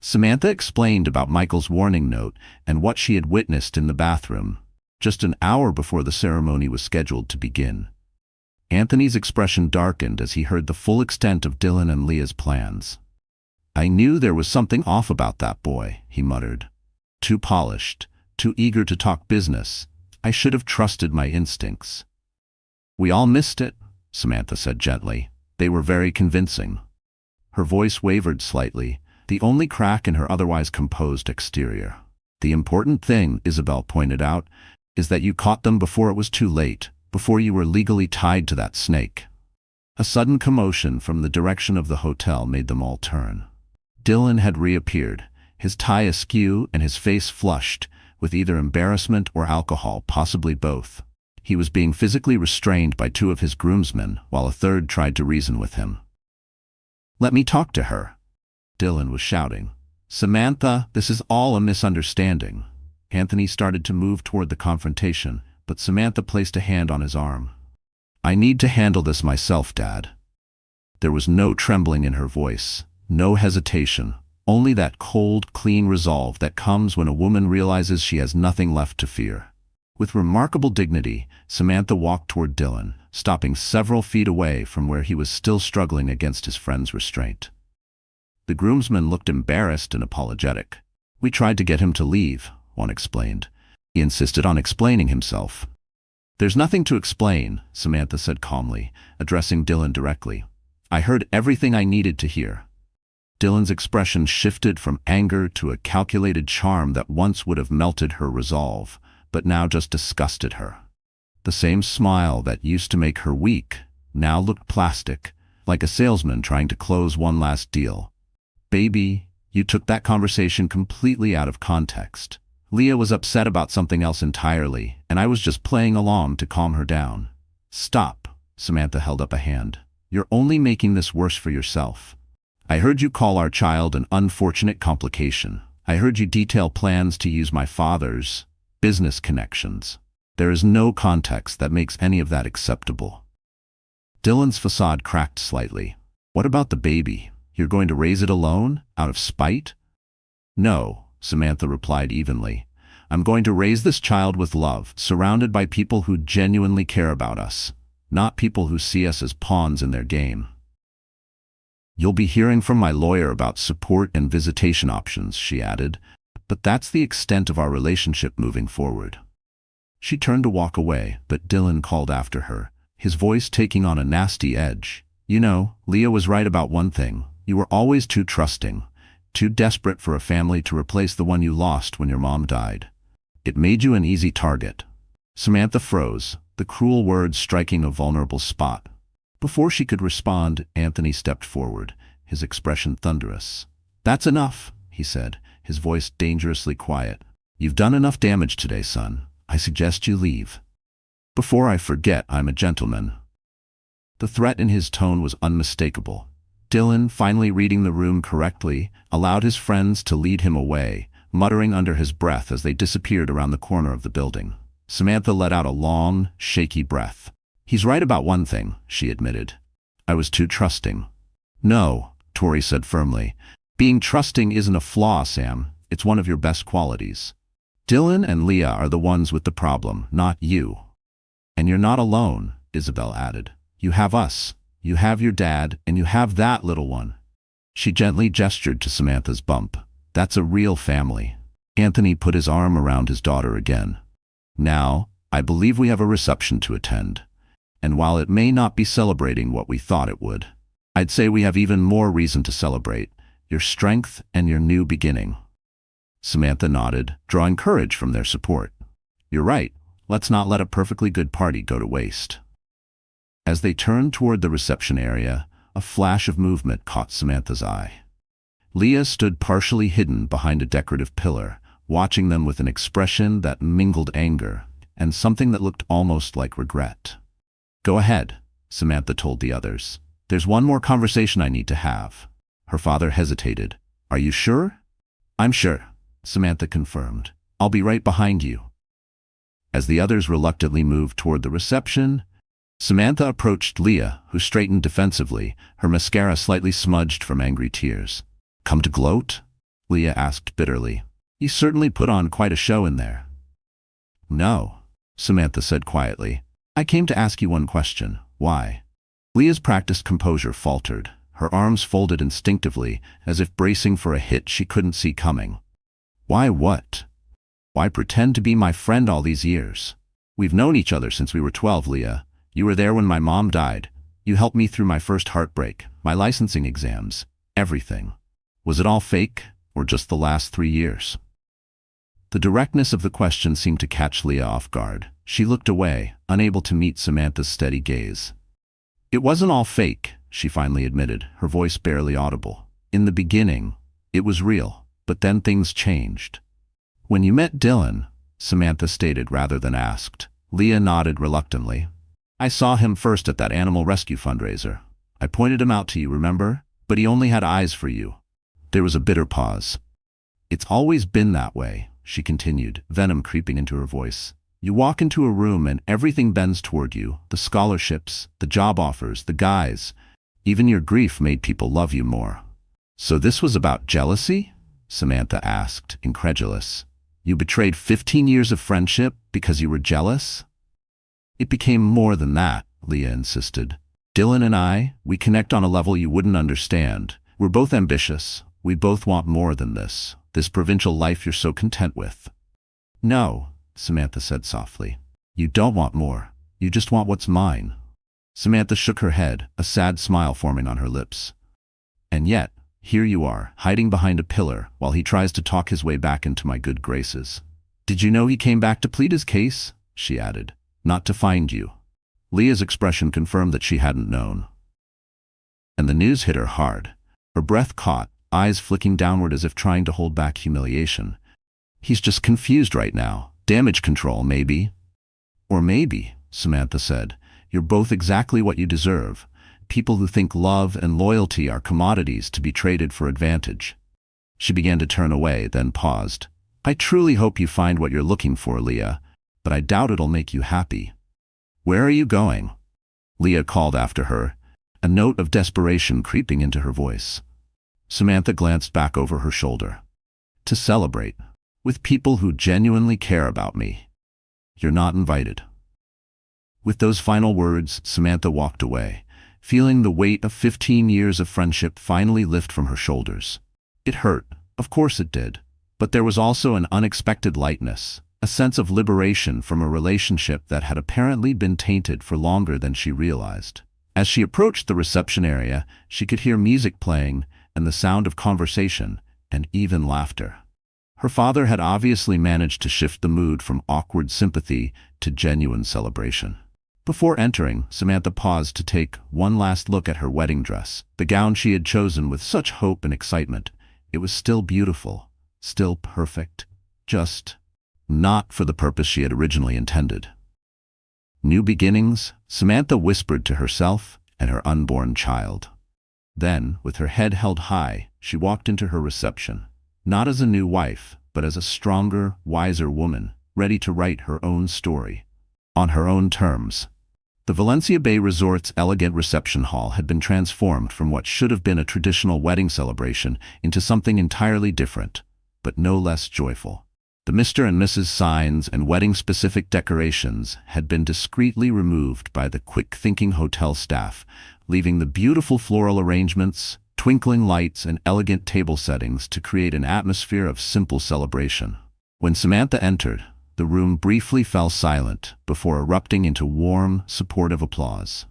Speaker 1: Samantha explained about Michael's warning note and what she had witnessed in the bathroom, just an hour before the ceremony was scheduled to begin. Anthony's expression darkened as he heard the full extent of Dylan and Leah's plans. "I knew there was something off about that boy," he muttered. "Too polished, too eager to talk business. I should have trusted my instincts." "We all missed it," Samantha said gently. "They were very convincing." Her voice wavered slightly, the only crack in her otherwise composed exterior. "The important thing," Isabel pointed out, "is that you caught them before it was too late, before you were legally tied to that snake." A sudden commotion from the direction of the hotel made them all turn. Dylan had reappeared, his tie askew and his face flushed, with either embarrassment or alcohol, possibly both. He was being physically restrained by two of his groomsmen, while a third tried to reason with him. "Let me talk to her," Dylan was shouting. "Samantha, this is all a misunderstanding." Anthony started to move toward the confrontation, but Samantha placed a hand on his arm. "I need to handle this myself, Dad." There was no trembling in her voice, no hesitation, only that cold, clean resolve that comes when a woman realizes she has nothing left to fear. With remarkable dignity, Samantha walked toward Dylan, stopping several feet away from where he was still struggling against his friend's restraint. The groomsmen looked embarrassed and apologetic. "We tried to get him to leave," one explained. "He insisted on explaining himself." "There's nothing to explain," Samantha said calmly, addressing Dylan directly. "I heard everything I needed to hear." Dylan's expression shifted from anger to a calculated charm that once would have melted her resolve, but now just disgusted her. The same smile that used to make her weak now looked plastic, like a salesman trying to close one last deal. "Baby, you took that conversation completely out of context. Leah was upset about something else entirely, and I was just playing along to calm her down." "Stop," Samantha held up a hand. "You're only making this worse for yourself. I heard you call our child an unfortunate complication. I heard you detail plans to use my father's business connections. There is no context that makes any of that acceptable." Dylan's facade cracked slightly. "What about the baby? You're going to raise it alone, out of spite?" "No," Samantha replied evenly. "I'm going to raise this child with love, surrounded by people who genuinely care about us, not people who see us as pawns in their game." "You'll be hearing from my lawyer about support and visitation options," she added, "but that's the extent of our relationship moving forward." She turned to walk away, but Dylan called after her, his voice taking on a nasty edge. "You know, Leah was right about one thing. You were always too trusting, too desperate for a family to replace the one you lost when your mom died. It made you an easy target. Samantha froze, the cruel words striking a vulnerable spot. Before she could respond, Anthony stepped forward, his expression thunderous. "That's enough," he said, his voice dangerously quiet. "You've done enough damage today, son. I suggest you leave. Before I forget, I'm a gentleman." The threat in his tone was unmistakable. Dylan, finally reading the room correctly, allowed his friends to lead him away, muttering under his breath as they disappeared around the corner of the building. Samantha let out a long, shaky breath. "He's right about one thing," she admitted. "I was too trusting." "No," Tori said firmly. "Being trusting isn't a flaw, Sam. It's one of your best qualities. Dylan and Leah are the ones with the problem, not you." "And you're not alone," Isabel added. "You have us. You have your dad, and you have that little one." She gently gestured to Samantha's bump. "That's a real family." Anthony put his arm around his daughter again. "Now, I believe we have a reception to attend. And while it may not be celebrating what we thought it would, I'd say we have even more reason to celebrate your strength and your new beginning." Samantha nodded, drawing courage from their support. "You're right. Let's not let a perfectly good party go to waste." As they turned toward the reception area, a flash of movement caught Samantha's eye. Leah stood partially hidden behind a decorative pillar, watching them with an expression that mingled anger and something that looked almost like regret. "Go ahead," Samantha told the others. "There's one more conversation I need to have." Her father hesitated. "Are you sure?" "I'm sure," Samantha confirmed. "I'll be right behind you." As the others reluctantly moved toward the reception, Samantha approached Leah, who straightened defensively, her mascara slightly smudged from angry tears. "Come to gloat?" Leah asked bitterly. "You certainly put on quite a show in there." "No," Samantha said quietly. "I came to ask you one question. Why?" Leah's practiced composure faltered, her arms folded instinctively, as if bracing for a hit she couldn't see coming. "Why what? Why pretend to be my friend all these years? We've known each other since we were 12, Leah. You were there when my mom died. You helped me through my first heartbreak, my licensing exams, everything. Was it all fake, or just the last 3 years?" The directness of the question seemed to catch Leah off guard. She looked away, unable to meet Samantha's steady gaze. "It wasn't all fake," she finally admitted, her voice barely audible. "In the beginning, it was real, but then things changed." "When you met Dylan," Samantha stated rather than asked. Leah nodded reluctantly. "I saw him first at that animal rescue fundraiser. I pointed him out to you, remember? But he only had eyes for you." There was a bitter pause. "It's always been that way," she continued, venom creeping into her voice. "You walk into a room and everything bends toward you, the scholarships, the job offers, the guys. Even your grief made people love you more." "So this was about jealousy?" Samantha asked, incredulous. "You betrayed 15 years of friendship because you were jealous?" "It became more than that," Leah insisted. "Dylan and I, we connect on a level you wouldn't understand. We're both ambitious. We both want more than this provincial life you're so content with." "No," Samantha said softly. "You don't want more. You just want what's mine." Samantha shook her head, a sad smile forming on her lips. "And yet, here you are, hiding behind a pillar while he tries to talk his way back into my good graces. Did you know he came back to plead his case?" she added. "Not to find you." Leah's expression confirmed that she hadn't known. And the news hit her hard. Her breath caught, eyes flicking downward as if trying to hold back humiliation. "He's just confused right now. Damage control, maybe." "Or maybe," Samantha said, "you're both exactly what you deserve. People who think love and loyalty are commodities to be traded for advantage." She began to turn away, then paused. "I truly hope you find what you're looking for, Leah, but I doubt it'll make you happy." "Where are you going?" Leah called after her, a note of desperation creeping into her voice. Samantha glanced back over her shoulder. "To celebrate. With people who genuinely care about me. You're not invited." With those final words, Samantha walked away, feeling the weight of 15 years of friendship finally lift from her shoulders. It hurt, of course it did, but there was also an unexpected lightness, a sense of liberation from a relationship that had apparently been tainted for longer than she realized. As she approached the reception area, she could hear music playing and the sound of conversation, and even laughter. Her father had obviously managed to shift the mood from awkward sympathy to genuine celebration. Before entering, Samantha paused to take one last look at her wedding dress, the gown she had chosen with such hope and excitement. It was still beautiful, still perfect, just not for the purpose she had originally intended. New beginnings, Samantha whispered to herself and her unborn child. Then, with her head held high, she walked into her reception, not as a new wife, but as a stronger, wiser woman, ready to write her own story, on her own terms. The Valencia Bay Resort's elegant reception hall had been transformed from what should have been a traditional wedding celebration into something entirely different, but no less joyful. The Mr. and Mrs. signs and wedding-specific decorations had been discreetly removed by the quick-thinking hotel staff, leaving the beautiful floral arrangements, twinkling lights, and elegant table settings to create an atmosphere of simple celebration. When Samantha entered, the room briefly fell silent before erupting into warm, supportive applause.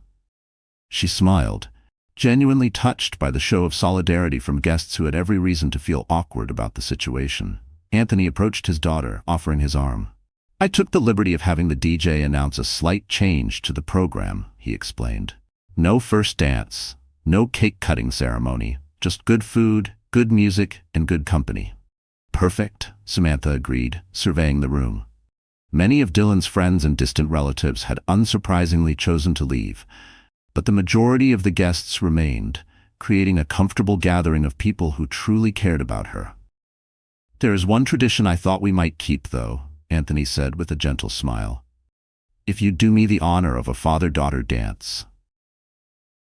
Speaker 1: She smiled, genuinely touched by the show of solidarity from guests who had every reason to feel awkward about the situation. Anthony approached his daughter, offering his arm. "I took the liberty of having the DJ announce a slight change to the program," he explained. "No first dance, no cake-cutting ceremony, just good food, good music, and good company." "Perfect," Samantha agreed, surveying the room. Many of Dylan's friends and distant relatives had unsurprisingly chosen to leave, but the majority of the guests remained, creating a comfortable gathering of people who truly cared about her. "There is one tradition I thought we might keep, though," Anthony said with a gentle smile. "If you do me the honor of a father-daughter dance."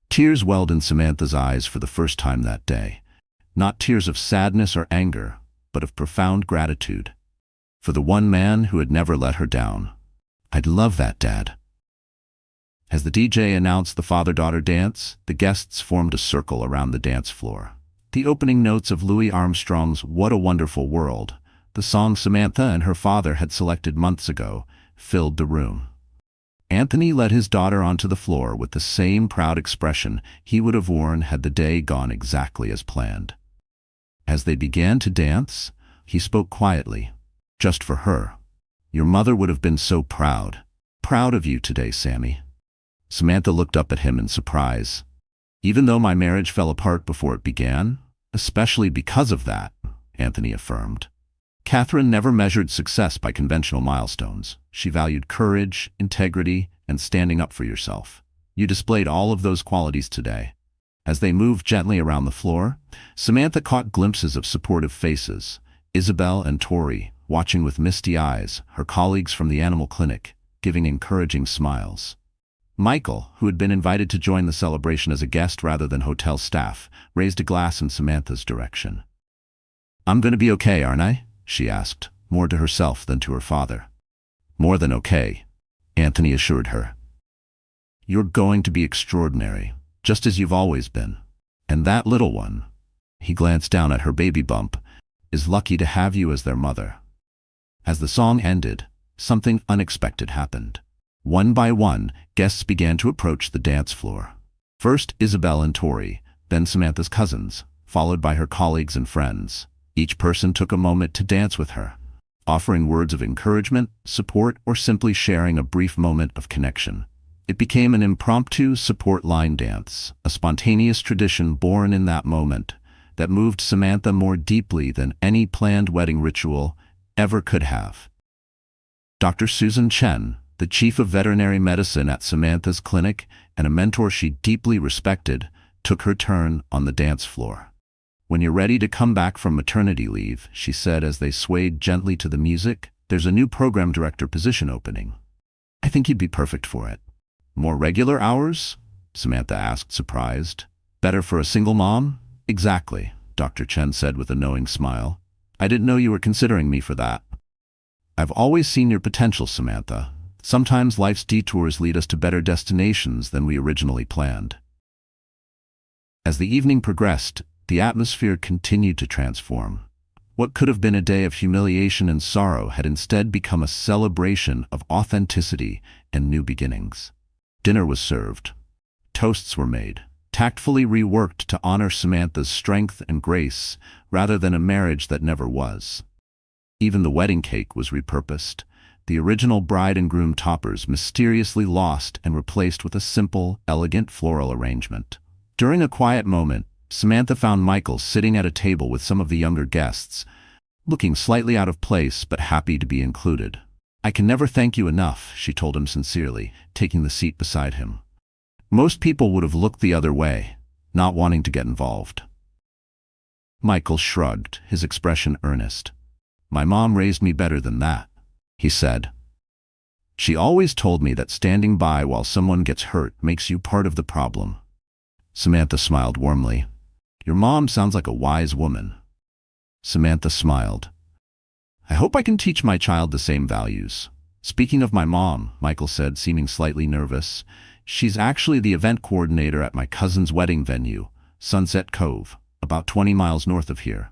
Speaker 1: Tears welled in Samantha's eyes for the first time that day, not tears of sadness or anger, but of profound gratitude. For the one man who had never let her down. "I'd love that, Dad." As the DJ announced the father-daughter dance, the guests formed a circle around the dance floor. The opening notes of Louis Armstrong's "What a Wonderful World," the song Samantha and her father had selected months ago, filled the room. Anthony led his daughter onto the floor with the same proud expression he would have worn had the day gone exactly as planned. As they began to dance, he spoke quietly. "Just for her. Your mother would have been so proud. Proud of you today, Sammy." Samantha looked up at him in surprise. "Even though my marriage fell apart before it began, especially because of that," Anthony affirmed. Catherine never measured success by conventional milestones. She valued courage, integrity, and standing up for yourself. You displayed all of those qualities today. As they moved gently around the floor, Samantha caught glimpses of supportive faces. Isabel and Tori, watching with misty eyes, her colleagues from the animal clinic, giving encouraging smiles. Michael, who had been invited to join the celebration as a guest rather than hotel staff, raised a glass in Samantha's direction. "I'm going to be okay, aren't I?" she asked, more to herself than to her father. "More than okay," Anthony assured her. "You're going to be extraordinary, just as you've always been. And that little one," he glanced down at her baby bump, "is lucky to have you as their mother." As the song ended, something unexpected happened. One by one, guests began to approach the dance floor. First Isabel and Tori, then Samantha's cousins, followed by her colleagues and friends. Each person took a moment to dance with her, offering words of encouragement, support, or simply sharing a brief moment of connection. It became an impromptu support line dance, a spontaneous tradition born in that moment that moved Samantha more deeply than any planned wedding ritual ever could have. Dr. Susan Chen, the chief of veterinary medicine at Samantha's clinic and a mentor she deeply respected, took her turn on the dance floor. "When you're ready to come back from maternity leave," she said as they swayed gently to the music, "there's a new program director position opening. I think you'd be perfect for it." "More regular hours?" Samantha asked, surprised. "Better for a single mom?" "Exactly," Dr. Chen said with a knowing smile. "I didn't know you were considering me for that." "I've always seen your potential, Samantha. Sometimes life's detours lead us to better destinations than we originally planned." As the evening progressed, the atmosphere continued to transform. What could have been a day of humiliation and sorrow had instead become a celebration of authenticity and new beginnings. Dinner was served. Toasts were made, tactfully reworked to honor Samantha's strength and grace rather than a marriage that never was. Even the wedding cake was repurposed. The original bride and groom toppers mysteriously lost and replaced with a simple, elegant floral arrangement. During a quiet moment, Samantha found Michael sitting at a table with some of the younger guests, looking slightly out of place but happy to be included. "I can never thank you enough," she told him sincerely, taking the seat beside him. Most people would have looked the other way, not wanting to get involved. Michael shrugged, his expression earnest. "My mom raised me better than that," he said. "She always told me that standing by while someone gets hurt makes you part of the problem." Samantha smiled warmly. "Your mom sounds like a wise woman." Samantha smiled. "I hope I can teach my child the same values." "Speaking of my mom," Michael said, seeming slightly nervous, "she's actually the event coordinator at my cousin's wedding venue, Sunset Cove, about 20 miles north of here.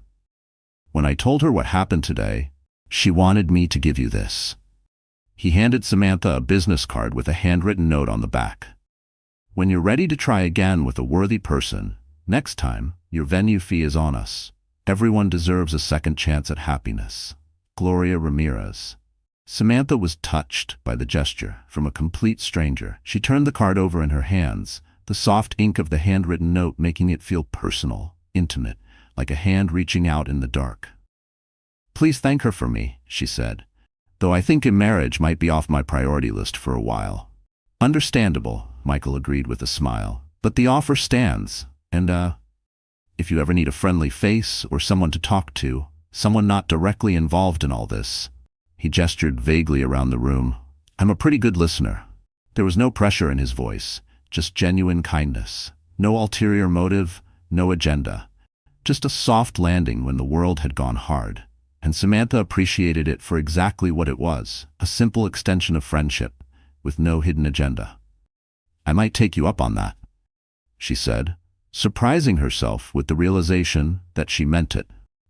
Speaker 1: When I told her what happened today, she wanted me to give you this." He handed Samantha a business card with a handwritten note on the back. "When you're ready to try again with a worthy person, next time, your venue fee is on us. Everyone deserves a second chance at happiness. Gloria Ramirez." Samantha was touched by the gesture from a complete stranger. She turned the card over in her hands, the soft ink of the handwritten note making it feel personal, intimate, like a hand reaching out in the dark. "Please thank her for me," she said, "though I think a marriage might be off my priority list for a while." "Understandable," Michael agreed with a smile, "but the offer stands, and if you ever need a friendly face or someone to talk to, someone not directly involved in all this." He gestured vaguely around the room. "I'm a pretty good listener." There was no pressure in his voice, just genuine kindness. No ulterior motive, no agenda. Just a soft landing when the world had gone hard. And Samantha appreciated it for exactly what it was, a simple extension of friendship, with no hidden agenda. "I might take you up on that," she said, surprising herself with the realization that she meant it.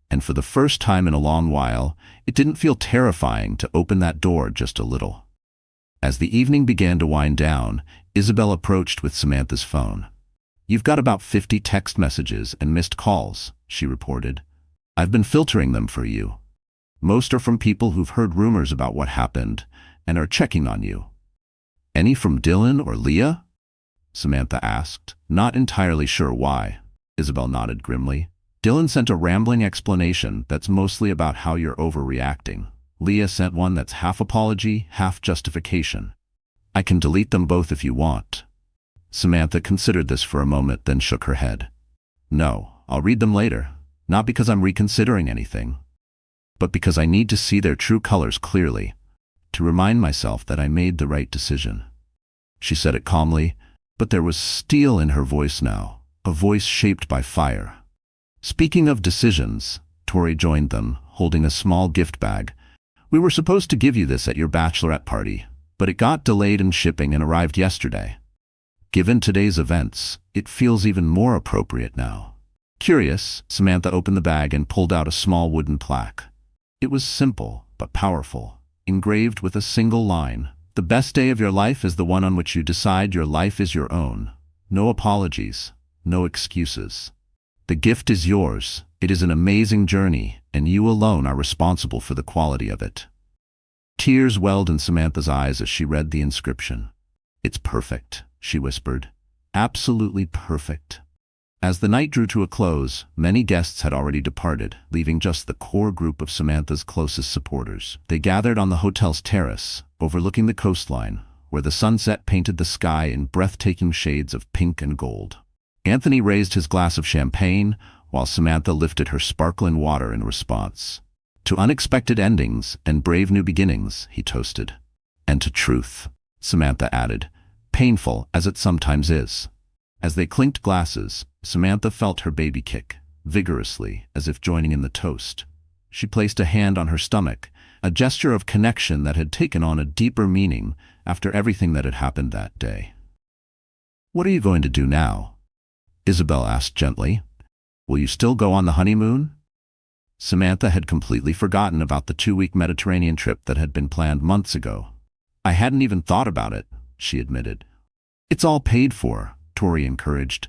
Speaker 1: And for the first time in a long while, it didn't feel terrifying to open that door just a little. As the evening began to wind down, Isabel approached with Samantha's phone. "You've got about 50 text messages and missed calls," she reported. "I've been filtering them for you. Most are from people who've heard rumors about what happened and are checking on you." "Any from Dylan or Leah?" Samantha asked, not entirely sure why. Isabel nodded grimly. "Dylan sent a rambling explanation that's mostly about how you're overreacting. Leah sent one that's half apology, half justification. I can delete them both if you want." Samantha considered this for a moment, then shook her head. "No, I'll read them later, not because I'm reconsidering anything, but because I need to see their true colors clearly, to remind myself that I made the right decision." She said it calmly, but there was steel in her voice now, a voice shaped by fire. "Speaking of decisions," Tori joined them, holding a small gift bag. "We were supposed to give you this at your bachelorette party, but it got delayed in shipping and arrived yesterday. Given today's events, it feels even more appropriate now." Curious, Samantha opened the bag and pulled out a small wooden plaque. It was simple, but powerful, engraved with a single line. "The best day of your life is the one on which you decide your life is your own. No apologies, no excuses. The gift is yours. It is an amazing journey, and you alone are responsible for the quality of it." Tears welled in Samantha's eyes as she read the inscription. "It's perfect," she whispered. "Absolutely perfect." As the night drew to a close, many guests had already departed, leaving just the core group of Samantha's closest supporters. They gathered on the hotel's terrace, overlooking the coastline, where the sunset painted the sky in breathtaking shades of pink and gold. Anthony raised his glass of champagne, while Samantha lifted her sparkling water in response. "To unexpected endings and brave new beginnings," he toasted. "And to truth," Samantha added, "painful as it sometimes is." As they clinked glasses, Samantha felt her baby kick, vigorously, as if joining in the toast. She placed a hand on her stomach, a gesture of connection that had taken on a deeper meaning after everything that had happened that day. "What are you going to do now?" Isabel asked gently. "Will you still go on the honeymoon?" Samantha had completely forgotten about the 2-week Mediterranean trip that had been planned months ago. "I hadn't even thought about it," she admitted. "It's all paid for," Tori encouraged.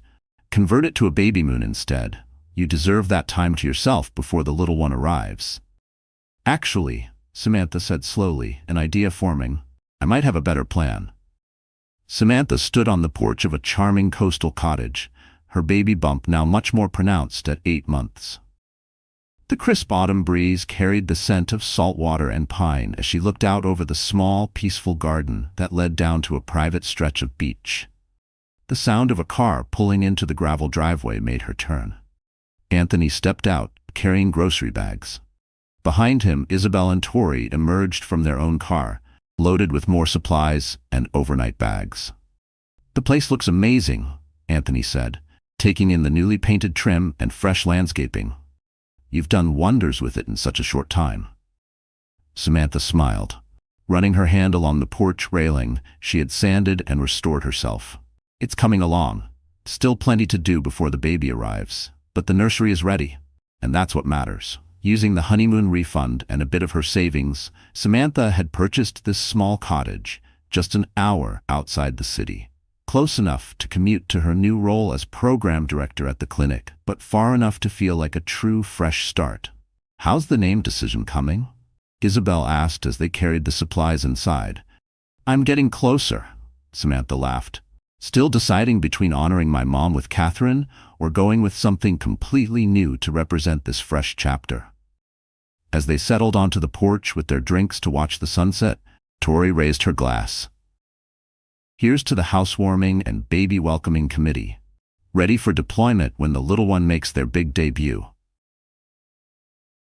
Speaker 1: "Convert it to a baby moon instead. You deserve that time to yourself before the little one arrives." Actually, Samantha said slowly, an idea forming. I might have a better plan. Samantha stood on the porch of a charming coastal cottage, her baby bump now much more pronounced at 8 months. The crisp autumn breeze carried the scent of salt water and pine as she looked out over the small, peaceful garden that led down to a private stretch of beach. The sound of a car pulling into the gravel driveway made her turn. Anthony stepped out, carrying grocery bags. Behind him, Isabel and Tori emerged from their own car, loaded with more supplies and overnight bags. The place looks amazing, Anthony said, taking in the newly painted trim and fresh landscaping. You've done wonders with it in such a short time. Samantha smiled. Running her hand along the porch railing, she had sanded and restored herself. It's coming along. Still plenty to do before the baby arrives, but the nursery is ready, and that's what matters. Using the honeymoon refund and a bit of her savings, Samantha had purchased this small cottage, just an hour outside the city. Close enough to commute to her new role as program director at the clinic, but far enough to feel like a true fresh start. How's the name decision coming? Isabel asked as they carried the supplies inside. I'm getting closer, Samantha laughed. Still deciding between honoring my mom with Catherine or going with something completely new to represent this fresh chapter. As they settled onto the porch with their drinks to watch the sunset, Tori raised her glass. Here's to the housewarming and baby welcoming committee, ready for deployment when the little one makes their big debut.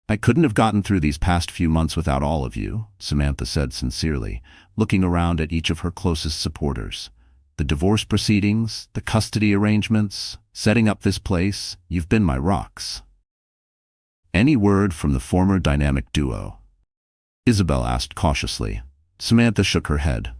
Speaker 1: I couldn't have gotten through these past few months without all of you, Samantha said sincerely, looking around at each of her closest supporters. The divorce proceedings, the custody arrangements, setting up this place, you've been my rocks. Any word from the former dynamic duo? Isabel asked cautiously. Samantha shook her head.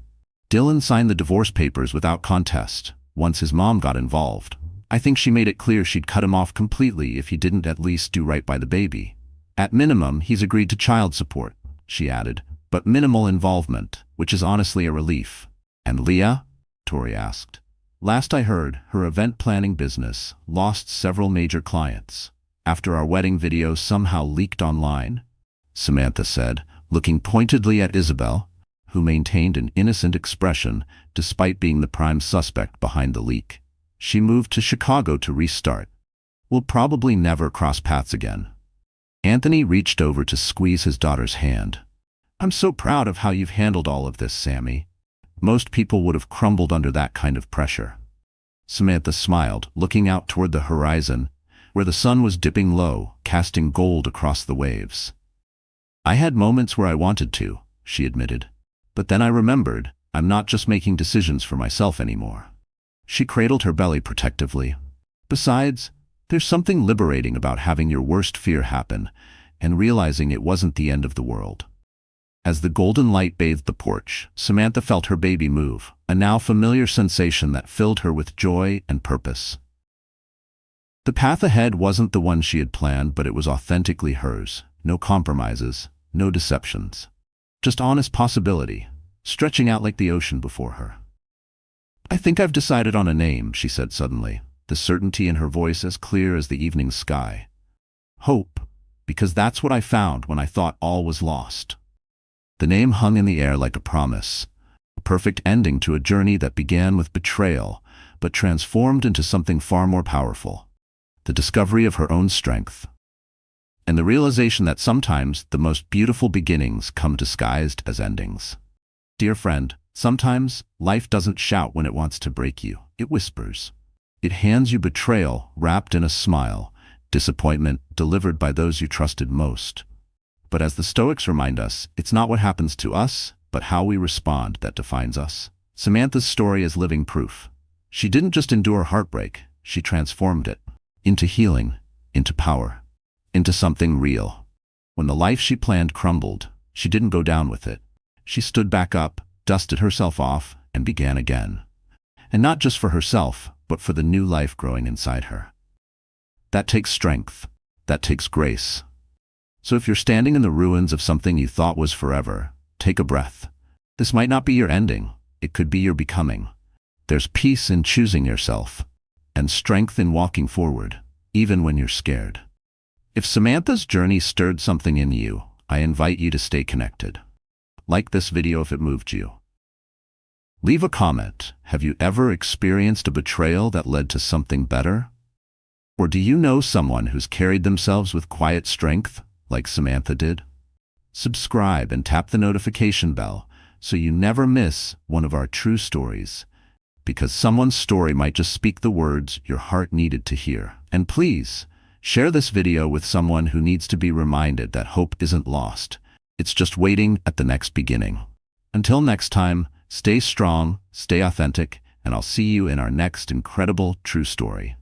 Speaker 1: Dylan signed the divorce papers without contest, once his mom got involved. I think she made it clear she'd cut him off completely if he didn't at least do right by the baby. At minimum, he's agreed to child support, she added, but minimal involvement, which is honestly a relief. And Leah? Tori asked. Last I heard, her event planning business lost several major clients after our wedding video somehow leaked online, Samantha said, looking pointedly at Isabel, who maintained an innocent expression despite being the prime suspect behind the leak. She moved to Chicago to restart. We'll probably never cross paths again. Anthony reached over to squeeze his daughter's hand. I'm so proud of how you've handled all of this, Sammy. Most people would have crumbled under that kind of pressure. Samantha smiled, looking out toward the horizon, where the sun was dipping low, casting gold across the waves. I had moments where I wanted to, she admitted. But then I remembered, I'm not just making decisions for myself anymore. She cradled her belly protectively. Besides, there's something liberating about having your worst fear happen and realizing it wasn't the end of the world. As the golden light bathed the porch, Samantha felt her baby move, a now familiar sensation that filled her with joy and purpose. The path ahead wasn't the one she had planned, but it was authentically hers. No compromises, no deceptions. Just honest possibility, stretching out like the ocean before her. I think I've decided on a name, she said suddenly, the certainty in her voice as clear as the evening sky. Hope, because that's what I found when I thought all was lost. The name hung in the air like a promise, a perfect ending to a journey that began with betrayal, but transformed into something far more powerful. The discovery of her own strength. And the realization that sometimes the most beautiful beginnings come disguised as endings. Dear friend, sometimes life doesn't shout when it wants to break you. It whispers. It hands you betrayal wrapped in a smile, disappointment delivered by those you trusted most. But as the Stoics remind us, it's not what happens to us, but how we respond that defines us. Samantha's story is living proof. She didn't just endure heartbreak, she transformed it into healing, into power, into something real. When the life she planned crumbled, she didn't go down with it. She stood back up, dusted herself off, and began again. And not just for herself, but for the new life growing inside her. That takes strength. That takes grace. So if you're standing in the ruins of something you thought was forever, take a breath. This might not be your ending. It could be your becoming. There's peace in choosing yourself, and strength in walking forward, even when you're scared. If Samantha's journey stirred something in you, I invite you to stay connected. Like this video if it moved you. Leave a comment. Have you ever experienced a betrayal that led to something better? Or do you know someone who's carried themselves with quiet strength, like Samantha did? Subscribe and tap the notification bell so you never miss one of our true stories, because someone's story might just speak the words your heart needed to hear. And please, share this video with someone who needs to be reminded that hope isn't lost. It's just waiting at the next beginning. Until next time, stay strong, stay authentic, and I'll see you in our next incredible true story.